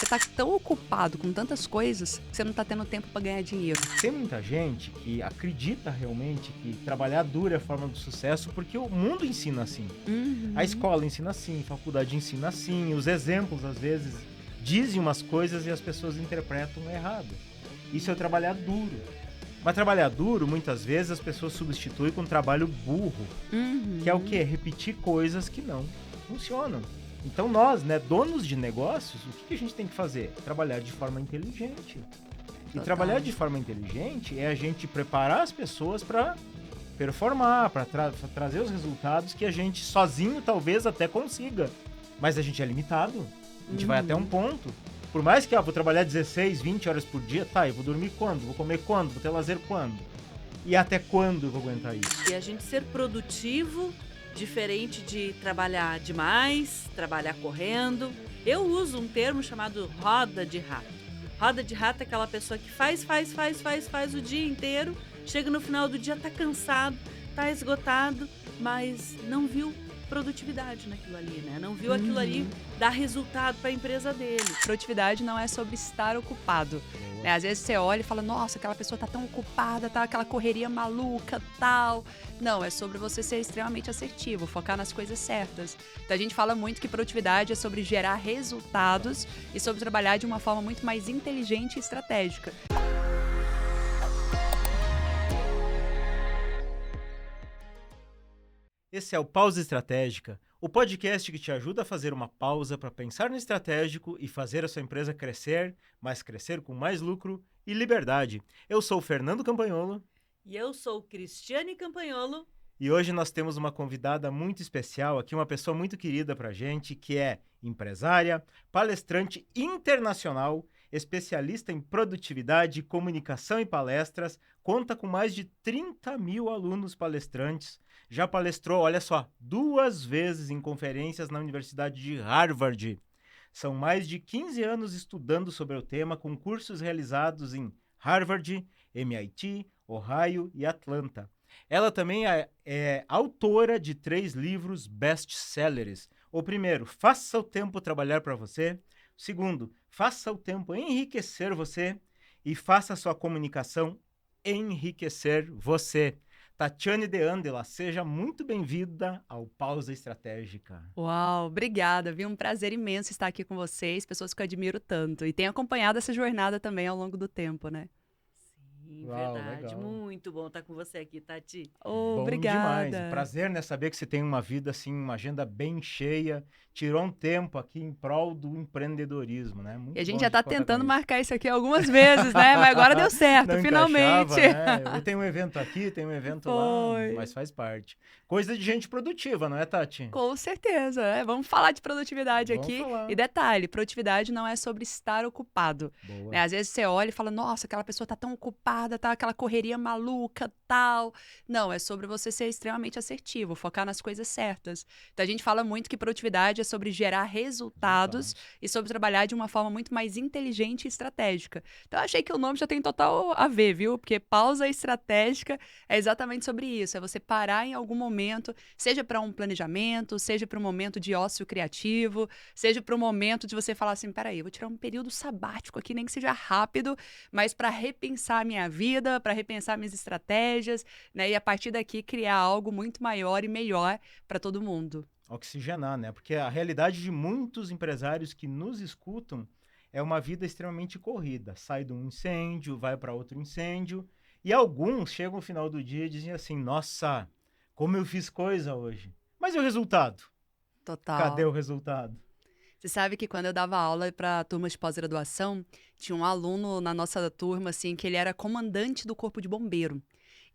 você tá tão ocupado com tantas coisas que você não tá tendo tempo para ganhar dinheiro. Tem muita gente que acredita realmente que trabalhar duro é a forma do sucesso porque o mundo ensina assim. A escola ensina assim, a faculdade ensina assim, os exemplos às vezes dizem umas coisas e as pessoas interpretam errado. Isso é trabalhar duro. Mas trabalhar duro, muitas vezes, as pessoas substituem com trabalho burro, que é o quê? Repetir coisas que não funcionam. Então nós, né, donos de negócios, o que a gente tem que fazer? Trabalhar de forma inteligente. E trabalhar de forma inteligente é a gente preparar as pessoas para performar, para trazer os resultados que a gente sozinho talvez até consiga. Mas a gente é limitado. A gente vai até um ponto. Por mais que vou trabalhar 16, 20 horas por dia, tá, eu vou dormir quando? Vou comer quando? Vou ter lazer quando? E até quando eu vou aguentar isso? E a gente ser produtivo, diferente de trabalhar demais, trabalhar correndo. Eu uso um termo chamado roda de rato. Roda de rato é aquela pessoa que faz o dia inteiro, chega no final do dia, tá cansado, tá esgotado, mas não viu produtividade naquilo ali, né? Não viu aquilo ali dar resultado para a empresa dele. Produtividade não é sobre estar ocupado. Né? Às vezes você olha e fala, nossa, aquela pessoa tá tão ocupada, tá aquela correria maluca, tal. Não, é sobre você ser extremamente assertivo, focar nas coisas certas. Então a gente fala muito que produtividade é sobre gerar resultados e sobre trabalhar de uma forma muito mais inteligente e estratégica. Esse é o Pausa Estratégica, o podcast que te ajuda a fazer uma pausa para pensar no estratégico e fazer a sua empresa crescer, mas crescer com mais lucro e liberdade. Eu sou o Fernando Campagnolo. E eu sou Cristiane Campagnolo. E hoje nós temos uma convidada muito especial aqui, uma pessoa muito querida para a gente, que é empresária, palestrante internacional, especialista em produtividade, comunicação e palestras, conta com mais de 30 mil alunos palestrantes, já palestrou, olha só, 2 vezes em conferências na Universidade de Harvard. São mais de 15 anos estudando sobre o tema, com cursos realizados em Harvard, MIT, Ohio e Atlanta. Ela também é autora de 3 livros best-sellers. O primeiro, Faça o Tempo Trabalhar para Você. O segundo, Faça o Tempo Enriquecer Você. E Faça a Sua Comunicação Enriquecer Você. Tatiane De Andela, seja muito bem-vinda ao Pausa Estratégica. Uau, obrigada, viu? Um prazer imenso estar aqui com vocês, pessoas que eu admiro tanto. E tenho acompanhado essa jornada também ao longo do tempo, né? Sim, Uau, verdade. legal. Muito bom estar com você aqui, Tati. Bom Obrigada. demais. Prazer, né? Saber que você tem uma vida, assim, uma agenda bem cheia. Tirou um tempo aqui em prol do empreendedorismo, né? Muito E a gente bom já tá contar tentando com isso. marcar isso aqui algumas vezes, né? Mas agora deu certo, Não finalmente. encaixava, né? Tem um evento aqui, tem um evento lá, Foi. mas faz parte. Coisa de gente produtiva, não é, Tati? Com certeza, vamos falar de produtividade Vamos aqui. falar. E detalhe, produtividade não é sobre estar ocupado. Boa. Né? Às vezes você olha e fala, nossa, aquela pessoa tá tão ocupada, tá aquela correria maluca, tal. Não, é sobre você ser extremamente assertivo, focar nas coisas certas. Então a gente fala muito que produtividade é sobre gerar resultados e sobre trabalhar de uma forma muito mais inteligente e estratégica. Então eu achei que o nome já tem total a ver, viu? Porque pausa estratégica é exatamente sobre isso, é você parar em algum momento, seja para um planejamento, seja para um momento de ócio criativo, seja para um momento de você falar assim, peraí, eu vou tirar um período sabático aqui, nem que seja rápido, mas para repensar a minha vida, para repensar minhas estratégias, né? E a partir daqui criar algo muito maior e melhor para todo mundo. Oxigenar, né? Porque a realidade de muitos empresários que nos escutam é uma vida extremamente corrida. Sai de um incêndio, vai para outro incêndio, e alguns chegam no final do dia e dizem assim, nossa, como eu fiz coisa hoje. Mas e o resultado? Total. Cadê o resultado? Você sabe que quando eu dava aula para turmas de pós-graduação, tinha um aluno na nossa turma, assim, que ele era comandante do Corpo de Bombeiro.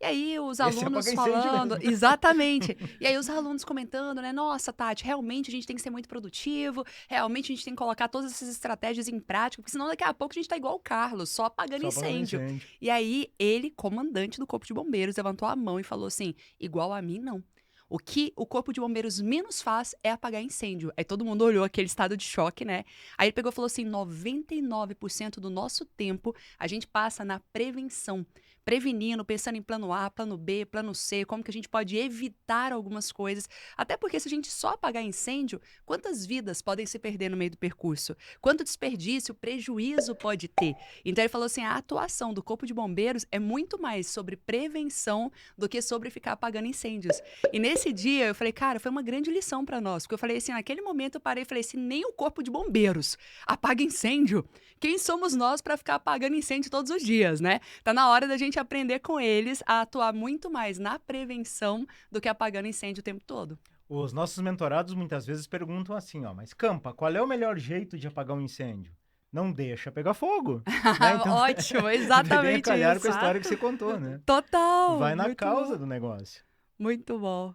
E aí os Esse alunos apaga incêndio falando, mesmo. exatamente. E aí os alunos comentando, né? Nossa, Tati, realmente a gente tem que ser muito produtivo, realmente a gente tem que colocar todas essas estratégias em prática, porque senão daqui a pouco a gente tá igual o Carlos, só apagando incêndio. E aí ele, comandante do Corpo de Bombeiros, levantou a mão e falou assim: igual a mim, não. O que o Corpo de Bombeiros menos faz é apagar incêndio. Aí todo mundo olhou aquele estado de choque, né? Aí ele pegou e falou assim, 99% do nosso tempo a gente passa na prevenção. prevenindo, pensando em plano A, plano B, plano C, como que a gente pode evitar algumas coisas. Até porque se a gente só apagar incêndio, quantas vidas podem se perder no meio do percurso? Quanto desperdício, prejuízo pode ter? Então ele falou assim, a atuação do Corpo de Bombeiros é muito mais sobre prevenção do que sobre ficar apagando incêndios. E nesse dia eu falei, cara, foi uma grande lição para nós, porque eu falei assim, naquele momento eu parei e falei assim, nem o Corpo de Bombeiros apaga incêndio. Quem somos nós para ficar apagando incêndio todos os dias, né? Tá na hora da gente aprender com eles a atuar muito mais na prevenção do que apagando incêndio o tempo todo. Os nossos mentorados muitas vezes perguntam assim, ó, mas Campa, qual é o melhor jeito de apagar um incêndio? Não deixa pegar fogo. Né? Então, ótimo, exatamente isso. Calhar isso. com a história que você contou, né? Total. Vai na causa bom. do negócio. Muito bom.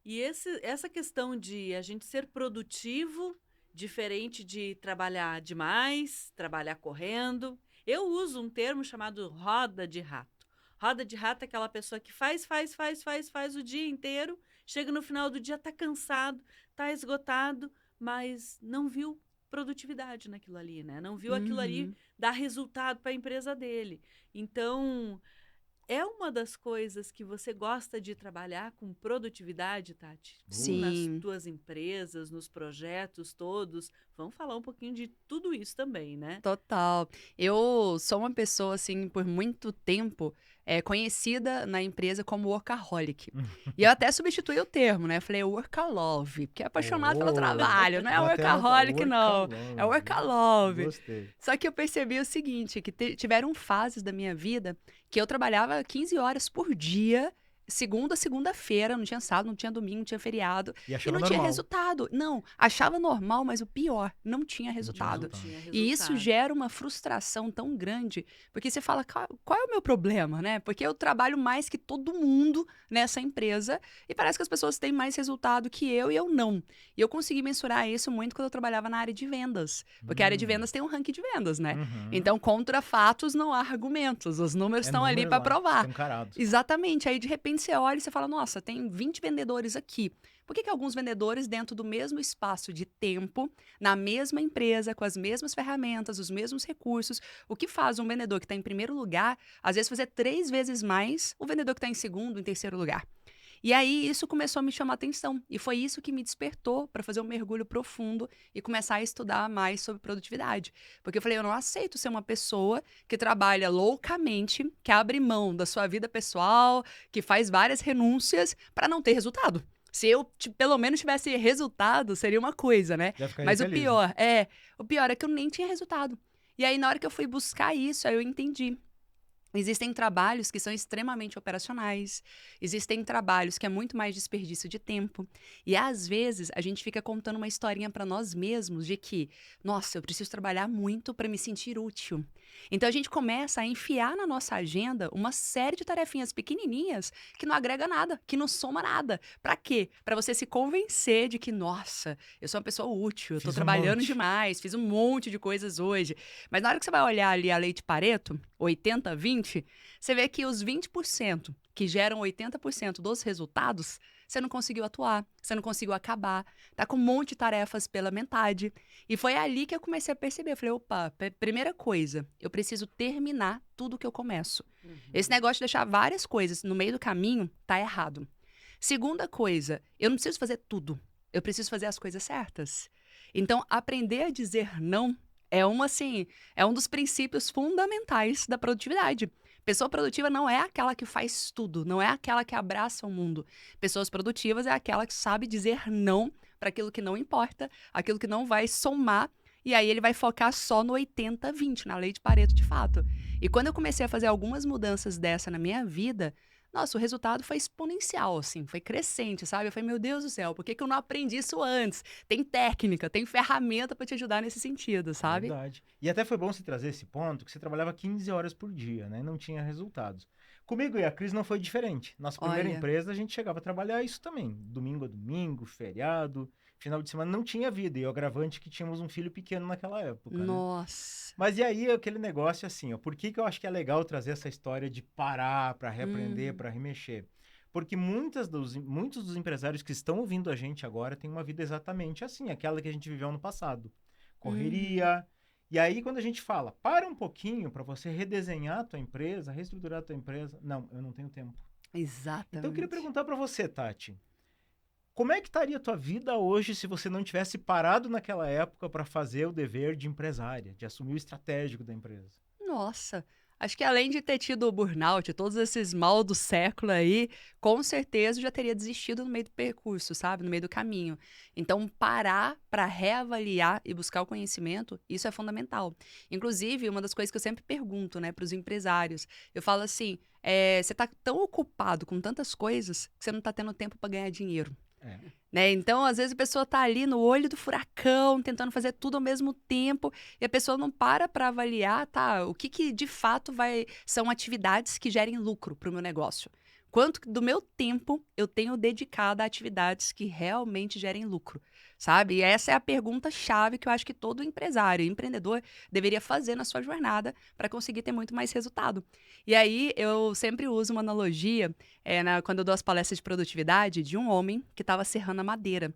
E essa questão de a gente ser produtivo, diferente de trabalhar demais, trabalhar correndo. Eu uso um termo chamado roda de rato. Roda de rato é aquela pessoa que faz o dia inteiro, chega no final do dia, tá cansado, tá esgotado, mas não viu produtividade naquilo ali, né? Não viu aquilo ali dar resultado para a empresa dele. Então, é uma das coisas que você gosta de trabalhar com produtividade, Tati? Sim. Nas tuas empresas, nos projetos todos. Vamos falar um pouquinho de tudo isso também, né? Total. Eu sou uma pessoa, assim, por muito tempo, conhecida na empresa como workaholic. E eu até substituí o termo, né? Falei workalove, porque é apaixonado pelo trabalho. Não é workaholic, não. É workalove. Gostei. Só que eu percebi o seguinte, que tiveram fases da minha vida que eu trabalhava 15 horas por dia, segunda a segunda-feira, não tinha sábado, não tinha domingo, não tinha feriado. E E achava não tinha normal. resultado. Não, achava normal, mas o pior, não tinha resultado. E isso gera uma frustração tão grande, porque você fala, qual é o meu problema, né? Porque eu trabalho mais que todo mundo nessa empresa e parece que as pessoas têm mais resultado que eu e eu não. E eu consegui mensurar isso muito quando eu trabalhava na área de vendas, porque a área de vendas tem um ranking de vendas, né? Então, contra fatos não há argumentos, os números estão ali para provar. Exatamente, aí de repente você olha e você fala, nossa, tem 20 vendedores aqui. Por que alguns vendedores dentro do mesmo espaço de tempo, na mesma empresa, com as mesmas ferramentas, os mesmos recursos, o que faz um vendedor que está em primeiro lugar, às vezes fazer 3 vezes mais o vendedor que está em segundo, em terceiro lugar? E aí isso começou a me chamar a atenção. E foi isso que me despertou para fazer um mergulho profundo e começar a estudar mais sobre produtividade. Porque eu falei, eu não aceito ser uma pessoa que trabalha loucamente, que abre mão da sua vida pessoal, que faz várias renúncias para não ter resultado. Se eu, pelo menos, tivesse resultado, seria uma coisa, né? Mas o pior é que eu nem tinha resultado. E aí, na hora que eu fui buscar isso, aí eu entendi. Existem trabalhos que são extremamente operacionais, existem trabalhos que é muito mais desperdício de tempo. E às vezes a gente fica contando uma historinha para nós mesmos de que, nossa, eu preciso trabalhar muito para me sentir útil. Então a gente começa a enfiar na nossa agenda uma série de tarefinhas pequenininhas que não agrega nada, que não soma nada. Para quê? Para você se convencer de que, nossa, eu sou uma pessoa útil, eu tô trabalhando demais, fiz um monte de coisas hoje. Mas na hora que você vai olhar ali a lei de Pareto, 80-20, você vê que os 20% que geram 80% dos resultados, você não conseguiu atuar, você não conseguiu acabar, tá com um monte de tarefas pela metade. E foi ali que eu comecei a perceber, eu falei, opa, primeira coisa, eu preciso terminar tudo que eu começo. Esse negócio de deixar várias coisas no meio do caminho tá errado. Segunda coisa, eu não preciso fazer tudo, eu preciso fazer as coisas certas. Então, aprender a dizer não é um dos princípios fundamentais da produtividade. Pessoa produtiva não é aquela que faz tudo, não é aquela que abraça o mundo. Pessoas produtivas é aquela que sabe dizer não para aquilo que não importa, aquilo que não vai somar, e aí ele vai focar só no 80-20, na lei de Pareto de fato. E quando eu comecei a fazer algumas mudanças dessa na minha vida, nossa, o resultado foi exponencial, assim, foi crescente, sabe? Eu falei, meu Deus do céu, por que eu não aprendi isso antes? Tem técnica, tem ferramenta para te ajudar nesse sentido, sabe? Verdade. E até foi bom você trazer esse ponto, que você trabalhava 15 horas por dia, né? Não tinha resultados. Comigo e a Cris não foi diferente. Nossa primeira empresa, a gente chegava a trabalhar isso também. Domingo a domingo, feriado, final de semana, não tinha vida. E o agravante que tínhamos um filho pequeno naquela época, Nossa. Né? Mas e aí, aquele negócio assim, ó, por que eu acho que é legal trazer essa história de parar para reaprender, para remexer? Porque muitos dos empresários que estão ouvindo a gente agora têm uma vida exatamente assim, aquela que a gente viveu no passado. Correria, E aí, quando a gente fala, para um pouquinho para você redesenhar a tua empresa, reestruturar a tua empresa. Não, eu não tenho tempo. Exatamente. Então, eu queria perguntar para você, Tati. Como é que estaria a tua vida hoje se você não tivesse parado naquela época para fazer o dever de empresária, de assumir o estratégico da empresa? Nossa, acho que além de ter tido o burnout, todos esses mal do século aí, com certeza eu já teria desistido no meio do percurso, sabe? No meio do caminho. Então, parar para reavaliar e buscar o conhecimento, isso é fundamental. Inclusive, uma das coisas que eu sempre pergunto, né, para os empresários, eu falo assim, você tá tão ocupado com tantas coisas que você não tá tendo tempo para ganhar dinheiro. Né? Então, às vezes, a pessoa tá ali no olho do furacão, tentando fazer tudo ao mesmo tempo, e a pessoa não para avaliar, tá, o que de fato são atividades que gerem lucro para o meu negócio. Quanto do meu tempo eu tenho dedicado a atividades que realmente gerem lucro, sabe? E essa é a pergunta-chave que eu acho que todo empresário, empreendedor, deveria fazer na sua jornada para conseguir ter muito mais resultado. E aí, eu sempre uso uma analogia, quando eu dou as palestras de produtividade, de um homem que estava serrando a madeira.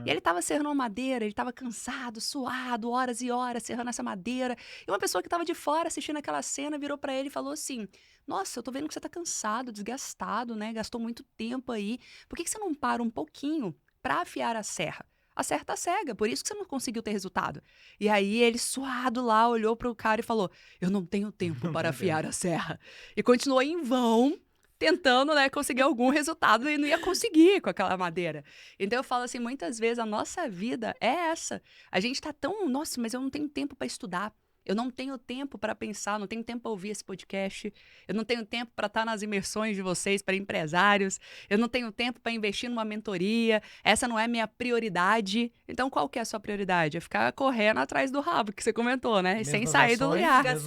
E ele estava serrando a madeira, ele estava cansado, suado, horas e horas serrando essa madeira. E uma pessoa que estava de fora assistindo aquela cena virou para ele e falou assim: nossa, eu tô vendo que você tá cansado, desgastado, né? Gastou muito tempo aí. Por que você não para um pouquinho para afiar a serra? A serra tá cega, por isso que você não conseguiu ter resultado. E aí ele, suado lá, olhou pro cara e falou: eu não tenho tempo para afiar a serra. E continuou em vão, tentando, né, conseguir algum resultado e não ia conseguir com aquela madeira. Então eu falo assim, muitas vezes a nossa vida é essa. A gente tá tão, nossa, mas eu não tenho tempo para estudar. Eu não tenho tempo para pensar, não tenho tempo para ouvir esse podcast. Eu não tenho tempo para estar nas imersões de vocês para empresários. Eu não tenho tempo para investir numa mentoria. Essa não é minha prioridade. Então, qual que é a sua prioridade? É ficar correndo atrás do rabo, que você comentou, né? Sem sair do lugar. Ficar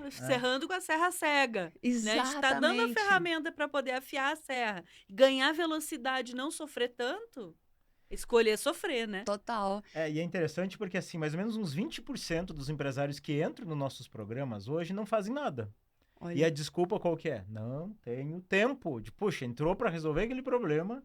serrando com a serra cega. Exatamente. Né? A gente está dando a ferramenta para poder afiar a serra. Ganhar velocidade, não sofrer tanto. Escolher sofrer, né? Total. E é interessante porque, assim, mais ou menos uns 20% dos empresários que entram nos nossos programas hoje não fazem nada. Olha. E a desculpa qual que é? Não tenho tempo. Puxa, entrou para resolver aquele problema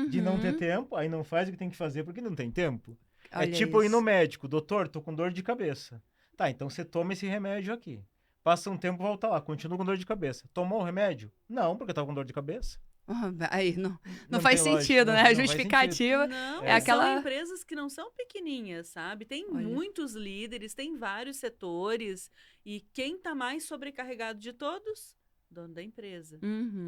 de não ter tempo, aí não faz o que tem que fazer porque não tem tempo. Olha, é tipo ir no médico: doutor, tô com dor de cabeça. Tá, então você toma esse remédio aqui. Passa um tempo, volta lá, continua com dor de cabeça. Tomou o remédio? Não, porque tava com dor de cabeça. Aí não faz sentido, né? A justificativa é aquela... São empresas que não são pequenininhas, sabe? Tem muitos líderes, tem vários setores. E quem está mais sobrecarregado de todos? Dono da empresa.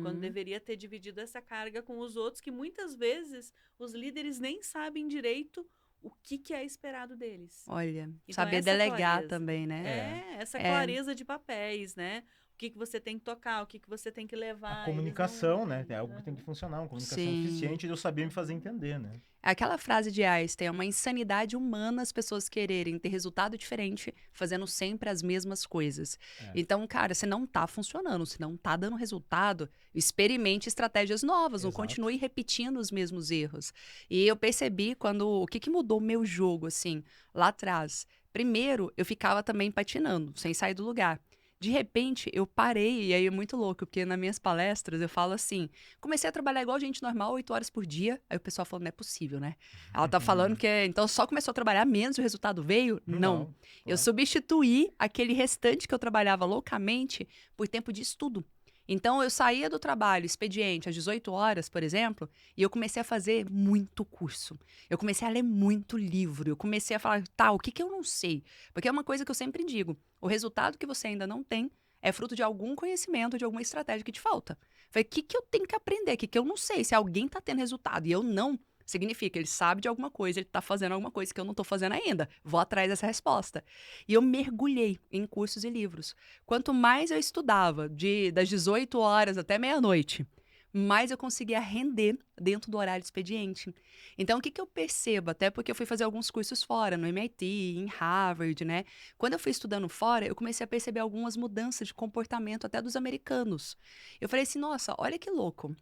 Quando deveria ter dividido essa carga com os outros, que muitas vezes os líderes nem sabem direito o que é esperado deles. Olha, então, saber delegar também, né? Essa clareza de papéis, né? O que você tem que tocar, o que você tem que levar. A comunicação, né? É algo que tem que funcionar, uma comunicação eficiente, de eu saber me fazer entender, né? Aquela frase de Einstein, é uma insanidade humana as pessoas quererem ter resultado diferente, fazendo sempre as mesmas coisas. Então, cara, se não tá funcionando, se não tá dando resultado, experimente estratégias novas, não continue repetindo os mesmos erros. E eu percebi o que mudou o meu jogo, assim, lá atrás. Primeiro, eu ficava também patinando, sem sair do lugar. De repente, eu parei, e aí é muito louco, porque nas minhas palestras eu falo assim, comecei a trabalhar igual gente normal, 8 horas por dia, aí o pessoal falando, não é possível, né? Ela tá falando que então só começou a trabalhar menos e o resultado veio? Não. Eu substituí aquele restante que eu trabalhava loucamente por tempo de estudo. Então, eu saía do trabalho, expediente, às 18 horas, por exemplo, e eu comecei a fazer muito curso. Eu comecei a ler muito livro. Eu comecei a falar, o que eu não sei? Porque é uma coisa que eu sempre digo. O resultado que você ainda não tem é fruto de algum conhecimento, de alguma estratégia que te falta. Falei, o que eu tenho que aprender? O que eu não sei? Se alguém está tendo resultado e eu não, significa, ele sabe de alguma coisa, ele está fazendo alguma coisa que eu não estou fazendo ainda. Vou atrás dessa resposta. E eu mergulhei em cursos e livros. Quanto mais eu estudava, das 18 horas até meia-noite, mais eu conseguia render dentro do horário de expediente. Então, o que eu percebo? Até porque eu fui fazer alguns cursos fora, no MIT, em Harvard, né? Quando eu fui estudando fora, eu comecei a perceber algumas mudanças de comportamento até dos americanos. Eu falei assim, nossa, olha que louco.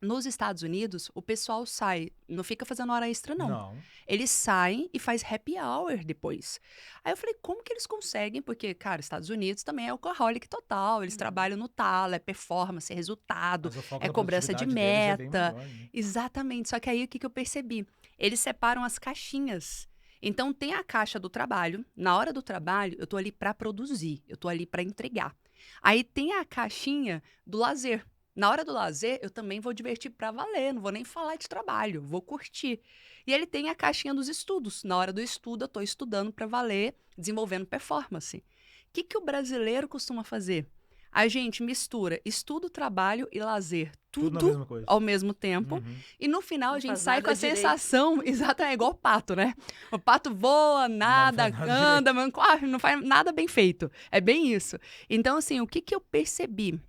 Nos Estados Unidos, o pessoal sai, não fica fazendo hora extra, não. Eles saem e faz happy hour depois. Aí eu falei, como que eles conseguem? Porque, cara, Estados Unidos também é workaholic total. Eles trabalham no talo, é performance, é resultado, é cobrança de meta. Exatamente. Só que aí, o que eu percebi? Eles separam as caixinhas. Então, tem a caixa do trabalho. Na hora do trabalho, eu tô ali para produzir, eu tô ali para entregar. Aí tem a caixinha do lazer. Na hora do lazer, eu também vou divertir para valer, não vou nem falar de trabalho, vou curtir. E ele tem a caixinha dos estudos. Na hora do estudo, eu tô estudando para valer, desenvolvendo performance. O que o brasileiro costuma fazer? A gente mistura estudo, trabalho e lazer, Tudo na tudo mesma coisa. ao mesmo tempo. Uhum. E no final Não a gente faz sai nada com a direito. sensação, exato, é igual o pato, né? O pato voa, nada, faz nada anda, mas não faz nada bem feito. É bem isso. Então, assim, o que eu percebi?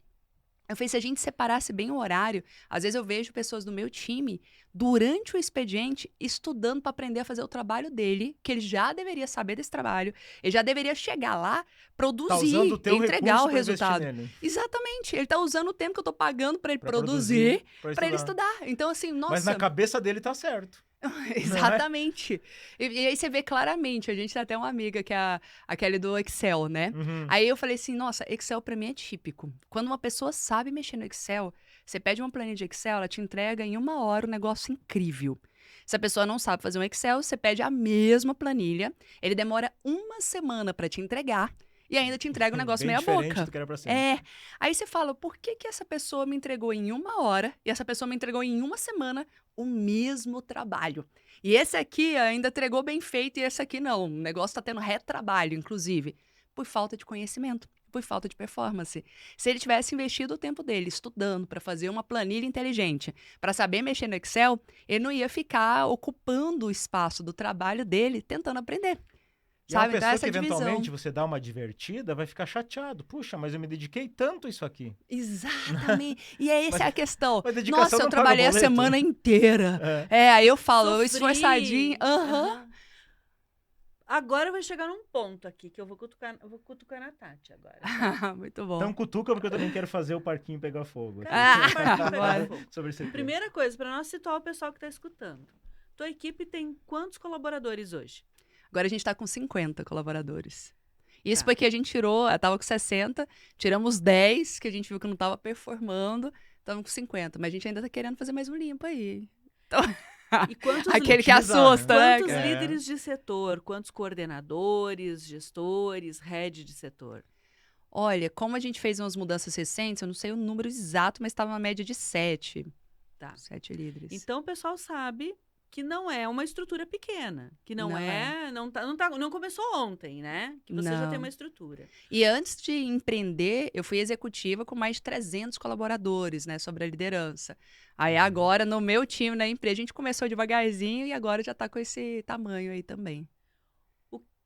Eu falei, se a gente separasse bem o horário, às vezes eu vejo pessoas do meu time, durante o expediente, estudando para aprender a fazer o trabalho dele, que ele já deveria saber desse trabalho, ele já deveria chegar lá, Tá produzir, usando o teu entregar recurso o pra investir resultado. nele, Exatamente, ele tá usando o tempo que eu tô pagando para ele pra produzir, pra para ele estudar. Então, assim, nossa... Mas na cabeça dele tá certo. Exatamente. E aí você vê claramente, a gente tem até uma amiga que é a Kelly do Excel, né? Uhum. Aí eu falei assim, nossa, Excel pra mim é típico. Quando uma pessoa sabe mexer no Excel, você pede uma planilha de Excel, ela te entrega em 1 hora um negócio incrível. Se a pessoa não sabe fazer um Excel, você pede a mesma planilha, ele demora 1 semana pra te entregar e ainda te entrega um negócio Bem meia diferente boca. do que era pra ser. É. Aí você fala, por que essa pessoa me entregou em 1 hora e essa pessoa me entregou em 1 semana o mesmo trabalho? E esse aqui ainda entregou bem feito e esse aqui não. O negócio tá tendo retrabalho, inclusive, por falta de conhecimento, por falta de performance. Se ele tivesse investido o tempo dele estudando para fazer uma planilha inteligente, para saber mexer no Excel, ele não ia ficar ocupando o espaço do trabalho dele tentando aprender. E uma Sabe? Então, pessoa essa que eventualmente divisão. você dá uma divertida vai ficar chateado. Puxa, mas eu me dediquei tanto a isso aqui. Exatamente. E é essa a questão. mas dedicação Nossa, eu não paga trabalhei a boleto. semana inteira. É. Aí eu falo, Sofri. esforçadinho. Aham. Aham. Agora vai chegar num ponto aqui que eu vou cutucar na Tati agora. Muito bom. Então cutuca, porque eu também quero fazer o parquinho pegar fogo. Cara, o parquinho pegar bora. fogo. Sobre esse tema. Primeira coisa, para nós situar o pessoal que tá escutando. Tua equipe tem quantos colaboradores hoje? Agora a gente tá com 50 colaboradores. Isso Tá. porque a gente tirou, eu tava com 60, tiramos 10, que a gente viu que não tava performando, estamos com 50. Mas a gente ainda tá querendo fazer mais um limpo aí. Então, E quantos, aquele que Otimizar, assusta, né? quantos É. líderes de setor? Quantos coordenadores, gestores, head de setor? Olha, como a gente fez umas mudanças recentes, eu não sei o número exato, mas estava uma média de 7. Tá. 7 líderes. Então o pessoal sabe que não é uma estrutura pequena, que não começou ontem, né? Que você já Não. tem uma estrutura. E antes de empreender, eu fui executiva com mais de 300 colaboradores, né, sobre a liderança. Aí agora, no meu time, na empresa, a gente começou devagarzinho e agora já está com esse tamanho aí também.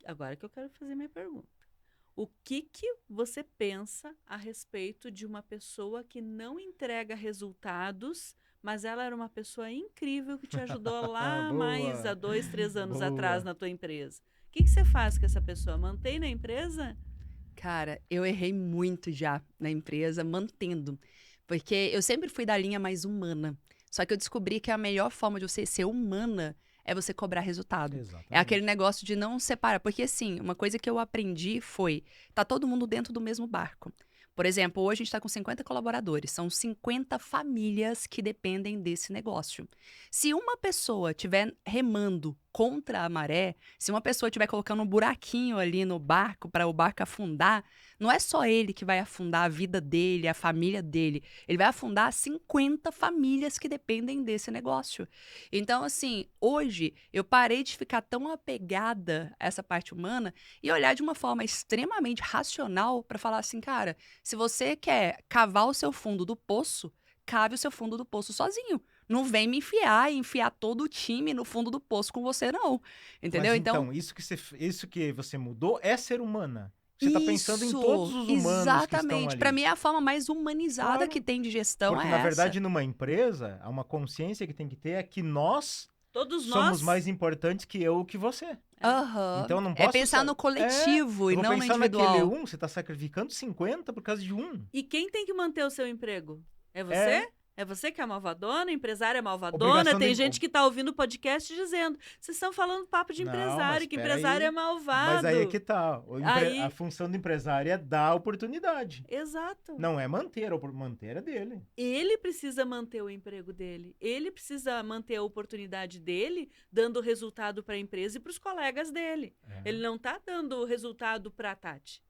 Agora que eu quero fazer minha pergunta. O que você pensa a respeito de uma pessoa que não entrega resultados, mas ela era uma pessoa incrível que te ajudou lá Boa. mais há 2, 3 anos Boa. atrás na tua empresa? O que você faz com essa pessoa? Mantém na empresa? Cara, eu errei muito já na empresa, mantendo. Porque eu sempre fui da linha mais humana. Só que eu descobri que a melhor forma de você ser humana é você cobrar resultado. Exatamente. É aquele negócio de não separar. Porque, assim, uma coisa que eu aprendi foi... Tá todo mundo dentro do mesmo barco. Por exemplo, hoje a gente está com 50 colaboradores. São 50 famílias que dependem desse negócio. Se uma pessoa estiver remando contra a maré, se uma pessoa estiver colocando um buraquinho ali no barco para o barco afundar, não é só ele que vai afundar a vida dele, a família dele. Ele vai afundar 50 famílias que dependem desse negócio. Então, assim, hoje eu parei de ficar tão apegada a essa parte humana e olhar de uma forma extremamente racional para falar assim, cara, se você quer cavar o seu fundo do poço, cave o seu fundo do poço sozinho. Não vem me enfiar e enfiar todo o time no fundo do poço com você, não. Entendeu? Mas, então, isso que você mudou é ser humana. Você está pensando em isso, todos os humanos que estão exatamente. ali. Para mim, é a forma mais humanizada Claro. que tem de gestão Porque, é na essa. verdade, numa empresa, há uma consciência que tem que ter é que nós Todos somos nós mais importantes que eu ou que você. Aham. Então, eu não É posso pensar só- no coletivo Eu e vou não no pensar individual. naquele você está sacrificando 50 por causa de um. E quem tem que manter o seu emprego? É você? É. É você que é malvadona, empresária é malvadona. Obrigação Tem de- gente que tá ouvindo o podcast dizendo, vocês estão falando papo de Não, empresário, mas que pera empresário aí. é malvado. Mas aí é que tá. A Aí, função do empresário é dar oportunidade. exato. Não é manter, manter é dele. Ele precisa manter o emprego dele. Ele precisa manter a oportunidade dele, dando resultado para a empresa e para os colegas dele. É. Ele não tá dando resultado para a Tati.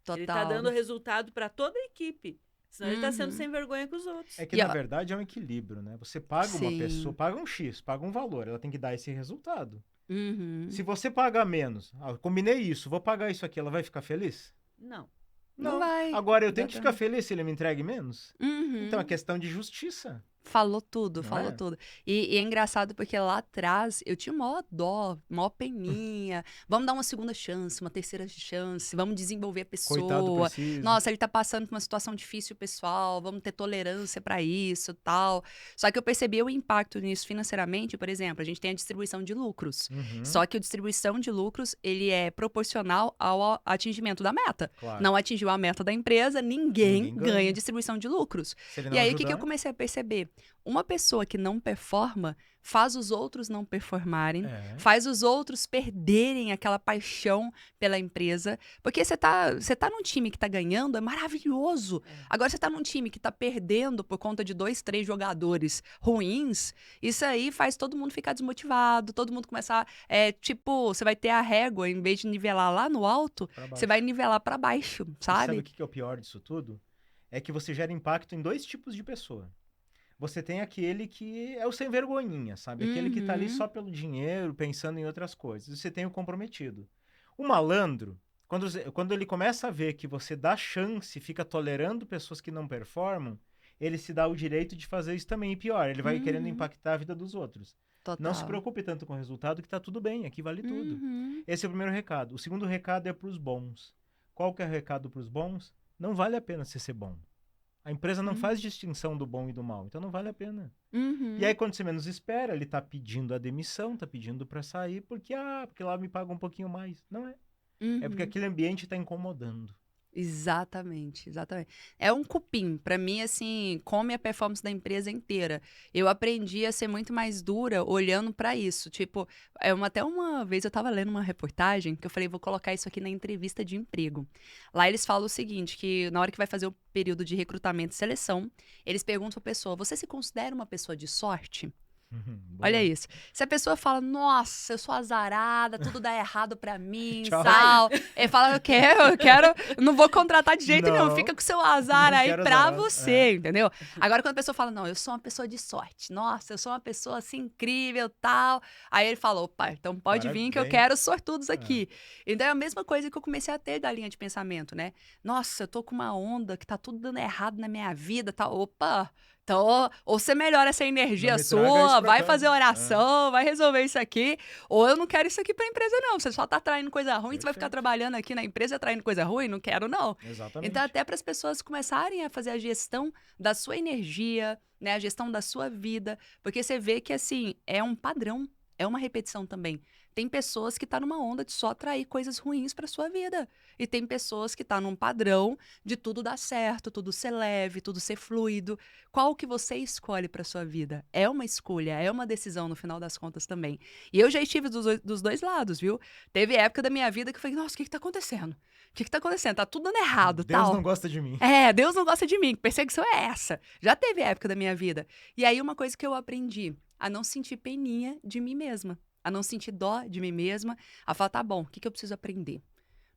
Ele tá Total. dando resultado para toda a equipe. Senão ele tá sendo Uhum. sem vergonha com os outros. É que, E na a- verdade, é um equilíbrio, né? Você paga uma Sim. pessoa, paga um X, paga um valor, ela tem que dar esse resultado. Uhum. Se você pagar menos, eu combinei isso, vou pagar isso aqui, ela vai ficar feliz? Não. Não vai. Agora, eu tenho que ficar Exatamente. feliz se ele me entregue menos? Uhum. Então, é questão de justiça. Falou tudo, Não falou é? tudo. E é engraçado porque lá atrás eu tinha maior dó, maior peninha. Vamos dar uma segunda chance, uma terceira chance, vamos desenvolver a Coitado pessoa. precisa. Nossa, ele tá passando por uma situação difícil, pessoal, vamos ter tolerância pra isso, tal. Só que eu percebi o impacto nisso financeiramente, por exemplo, a gente tem a distribuição de lucros. Uhum, Só que a distribuição de lucros, ele é proporcional ao atingimento da meta. claro. Não atingiu a meta da empresa, ninguém Ninguém ganha ganha. distribuição de lucros. Se ele não E aí, o que ajudar, eu comecei a perceber? Uma pessoa que não performa faz os outros não performarem, é. faz os outros perderem aquela paixão pela empresa. Porque você tá num time que tá ganhando, é maravilhoso. É. Agora você tá num time que tá perdendo por conta de 2, 3 jogadores ruins, isso aí faz todo mundo ficar desmotivado, todo mundo começar. Tipo, você vai ter a régua, em vez de nivelar lá no alto, Pra baixo. você vai nivelar pra baixo, E sabe sabe? o que é o pior disso tudo? É que você gera impacto em dois tipos de pessoa. Você tem aquele que é o sem vergonhinha, sabe? Aquele que tá ali Uhum. só pelo dinheiro, pensando em outras coisas. E você tem o comprometido. O malandro, quando ele começa a ver que você dá chance, fica tolerando pessoas que não performam, ele se dá o direito de fazer isso também. E pior, ele vai querendo Uhum. impactar a vida dos outros. Total. Não se preocupe tanto com o resultado, que tá tudo bem, aqui vale tudo. Uhum. Esse é o primeiro recado. O segundo recado é pros bons. Qual que é o recado pros bons? Não vale a pena você ser bom. A empresa não faz distinção do bom e do mal, então não vale a pena. Uhum. E aí, quando você menos espera, ele tá pedindo a demissão, tá pedindo pra sair, porque lá me paga um pouquinho mais. Não é. É porque Uhum. aquele ambiente tá incomodando. Exatamente, exatamente. É um cupim. Pra mim, assim, come a performance da empresa inteira. Eu aprendi a ser muito mais dura olhando pra isso. Tipo, até uma vez eu tava lendo uma reportagem que eu falei, vou colocar isso aqui na entrevista de emprego. Lá eles falam o seguinte, que na hora que vai fazer o período de recrutamento e seleção, eles perguntam pra pessoa, você se considera uma pessoa de sorte? Boa. Olha isso. Se a pessoa fala, nossa, eu sou azarada, tudo dá errado pra mim, Tchau. tal. Ele fala, eu quero, não vou contratar de jeito nenhum, Não, fica com seu azar não aí quero pra azarado, você, entendeu? Agora, quando a pessoa fala, não, eu sou uma pessoa de sorte, nossa, eu sou uma pessoa assim incrível, tal. Aí ele fala, opa, então pode vir que eu Parabéns. quero sortudos aqui. Então é a mesma coisa que eu comecei a ter da linha de pensamento, né? Nossa, eu tô com uma onda que tá tudo dando errado na minha vida, tal. Opa! Então, ou você melhora essa energia Não me traga sua, isso pra vai cá. fazer oração, vai resolver isso aqui, ou eu não quero isso aqui pra empresa, não. Você só tá atraindo coisa ruim, você vai ficar Perfeito. trabalhando aqui na empresa atraindo coisa ruim? Não quero, não. Exatamente. Então, até para as pessoas começarem a fazer a gestão da sua energia, né, a gestão da sua vida, porque você vê que, assim, é um padrão, é uma repetição também. Tem pessoas que estão numa onda de só atrair coisas ruins para sua vida. E tem pessoas que estão num padrão de tudo dar certo, tudo ser leve, tudo ser fluido. Qual que você escolhe para sua vida? É uma escolha, é uma decisão no final das contas também. E eu já estive dos dois lados, viu? Teve época da minha vida que eu falei, nossa, o que tá acontecendo? O que tá acontecendo? Tá tudo dando errado, Deus tal. não gosta de mim. Deus não gosta de mim, que perseguição é essa? Já teve época da minha vida. E aí uma coisa que eu aprendi, a não sentir peninha de mim mesma, a não sentir dó de mim mesma, a falar, tá bom, o que eu preciso aprender?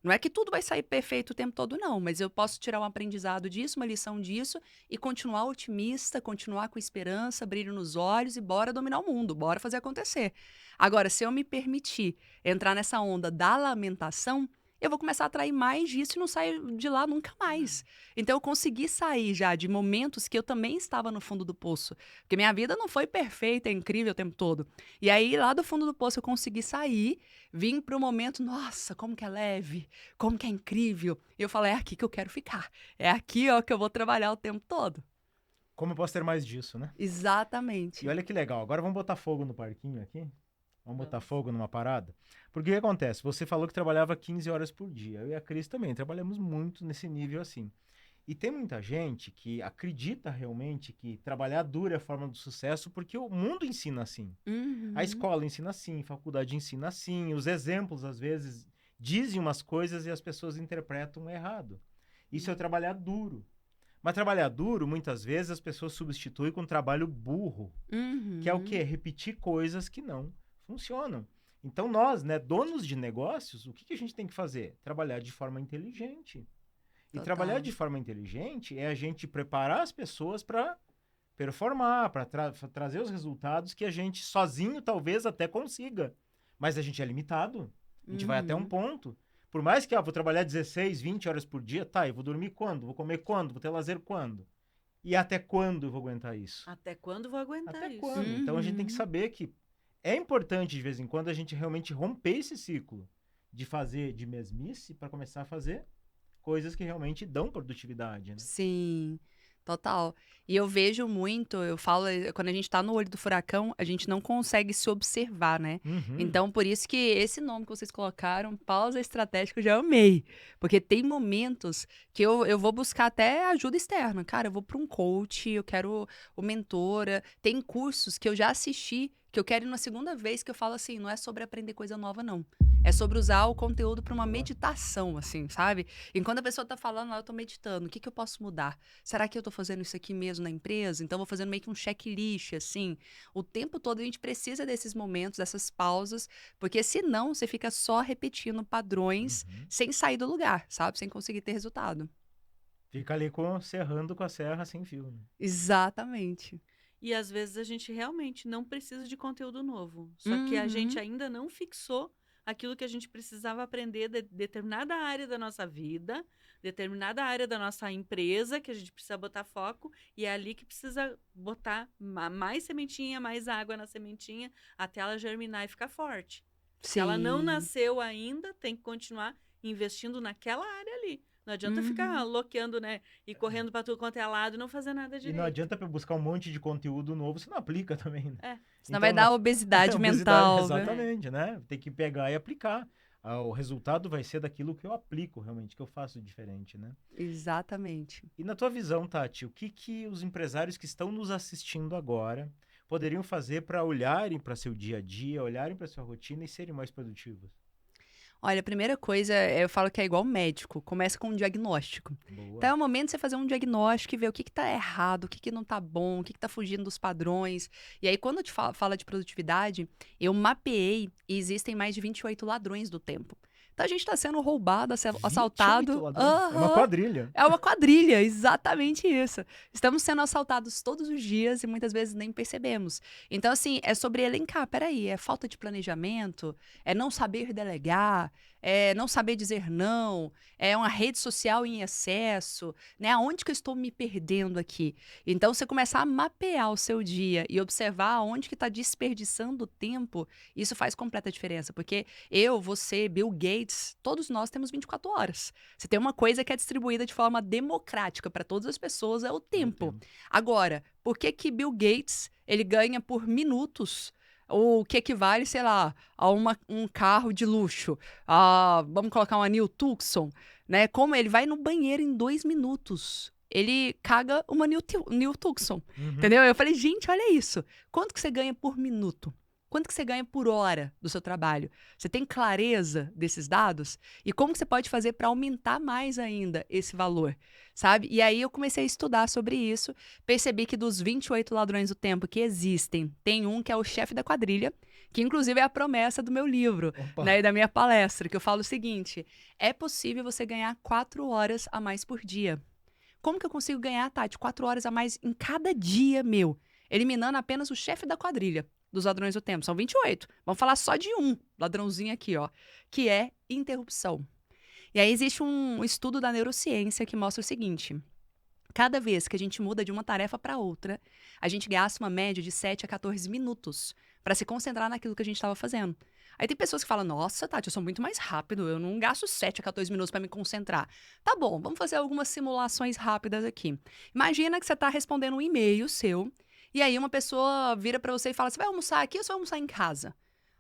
Não é que tudo vai sair perfeito o tempo todo, não, mas eu posso tirar um aprendizado disso, uma lição disso, e continuar otimista, continuar com esperança, brilho nos olhos e bora dominar o mundo, bora fazer acontecer. Agora, se eu me permitir entrar nessa onda da lamentação, eu vou começar a atrair mais disso e não sair de lá nunca mais. Então, eu consegui sair já de momentos que eu também estava no fundo do poço. Porque minha vida não foi perfeita, incrível o tempo todo. E aí, lá do fundo do poço, eu consegui sair, vim para o momento, nossa, como que é leve, como que é incrível. E eu falei, é aqui que eu quero ficar. É aqui, ó, que eu vou trabalhar o tempo todo. Como eu posso ter mais disso, né? Exatamente. E olha que legal, agora vamos botar fogo no parquinho aqui? Vamos botar fogo numa parada? Porque o que acontece? Você falou que trabalhava 15 horas por dia. Eu e a Cris também trabalhamos muito nesse nível assim. E tem muita gente que acredita realmente que trabalhar duro é a forma do sucesso porque o mundo ensina assim. A escola ensina assim, a faculdade ensina assim, os exemplos, às vezes, dizem umas coisas e as pessoas interpretam errado. Isso é trabalhar duro. Mas trabalhar duro, muitas vezes, as pessoas substituem com trabalho burro, que é o quê? Repetir coisas que não funcionam. Então nós, né, donos de negócios, o que a gente tem que fazer? Trabalhar de forma inteligente. E trabalhar de forma inteligente é a gente preparar as pessoas para performar, para trazer os resultados que a gente sozinho talvez até consiga. Mas a gente é limitado. A gente vai até um ponto. Por mais que vou trabalhar 16, 20 horas por dia, tá, eu vou dormir quando? Vou comer quando? Vou ter lazer quando? E até quando eu vou aguentar isso? Até quando vou aguentar até isso? Quando? Então a gente tem que saber que é importante de vez em quando a gente realmente romper esse ciclo de fazer de mesmice para começar a fazer coisas que realmente dão produtividade, né? Sim, total. E eu vejo muito, eu falo, quando a gente tá no olho do furacão, a gente não consegue se observar, né? Então, por isso que esse nome que vocês colocaram, pausa estratégica, eu já amei. Porque tem momentos que eu vou buscar até ajuda externa. Cara, eu vou para um coach, eu quero o mentora. Tem cursos que eu já assisti, que eu quero ir na segunda vez, que eu falo assim, não é sobre aprender coisa nova, não. É sobre usar o conteúdo para uma meditação, assim, sabe? Enquanto a pessoa tá falando lá, eu tô meditando. O que eu posso mudar? Será que eu tô fazendo isso aqui mesmo na empresa? Então, eu vou fazendo meio que um checklist, assim. O tempo todo a gente precisa desses momentos, dessas pausas, porque senão você fica só repetindo padrões sem sair do lugar, sabe? Sem conseguir ter resultado. Fica ali serrando com a serra sem fio, né? Exatamente. E às vezes a gente realmente não precisa de conteúdo novo. Só que a gente ainda não fixou aquilo que a gente precisava aprender de determinada área da nossa vida, determinada área da nossa empresa, que a gente precisa botar foco, e é ali que precisa botar mais sementinha, mais água na sementinha, até ela germinar e ficar forte. Se ela não nasceu ainda, tem que continuar investindo naquela área ali. Não adianta ficar loqueando, né? E correndo pra tudo quanto é lado e não fazer nada direito. E não adianta buscar um monte de conteúdo novo, você não aplica também, né? Senão vai dar obesidade mental. Exatamente, né? Tem que pegar e aplicar. O resultado vai ser daquilo que eu aplico realmente, que eu faço diferente, né? Exatamente. E na tua visão, Tati, o que os empresários que estão nos assistindo agora poderiam fazer para olharem para seu dia a dia, olharem para sua rotina e serem mais produtivos? Olha, a primeira coisa, eu falo que é igual médico, começa com um diagnóstico. Boa. Então é o momento de você fazer um diagnóstico e ver o que tá errado, o que não tá bom, o que tá fugindo dos padrões. E aí, quando eu te falo de produtividade, eu mapeei e existem mais de 28 ladrões do tempo. Então a gente tá sendo roubado, assaltado. É uma quadrilha. É uma quadrilha, exatamente isso. Estamos sendo assaltados todos os dias e muitas vezes nem percebemos. Então, assim, é sobre elencar. Peraí, é falta de planejamento, é não saber delegar, é não saber dizer não, é uma rede social em excesso, né? Aonde que eu estou me perdendo aqui? Então, você começar a mapear o seu dia e observar aonde que está desperdiçando tempo, isso faz completa diferença. Porque eu, você, Bill Gates, todos nós temos 24 horas. Você tem uma coisa que é distribuída de forma democrática para todas as pessoas, é o tempo. Agora, por que Bill Gates, ele ganha por minutos o que equivale, sei lá, a um carro de luxo? Vamos colocar uma New Tucson, né? Como ele vai no banheiro em 2 minutos. Ele caga uma New Tucson, entendeu? Eu falei, gente, olha isso. Quanto que você ganha por minuto? Quanto que você ganha por hora do seu trabalho? Você tem clareza desses dados? E como que você pode fazer para aumentar mais ainda esse valor, sabe? E aí eu comecei a estudar sobre isso, percebi que dos 28 ladrões do tempo que existem, tem um que é o chefe da quadrilha, que inclusive é a promessa do meu livro, né, e da minha palestra, que eu falo o seguinte, é possível você ganhar 4 horas a mais por dia. Como que eu consigo ganhar, Tati, 4 horas a mais em cada dia meu? Eliminando apenas o chefe da quadrilha dos ladrões do tempo. São 28. Vamos falar só de um ladrãozinho aqui, ó, que é interrupção. E aí existe um estudo da neurociência que mostra o seguinte: cada vez que a gente muda de uma tarefa para outra, a gente gasta uma média de 7 a 14 minutos para se concentrar naquilo que a gente estava fazendo. Aí tem pessoas que falam, nossa, Tati, eu sou muito mais rápido, eu não gasto 7 a 14 minutos para me concentrar. Tá bom, vamos fazer algumas simulações rápidas aqui. Imagina que você está respondendo um e-mail seu, e aí uma pessoa vira para você e fala, você vai almoçar aqui ou você vai almoçar em casa?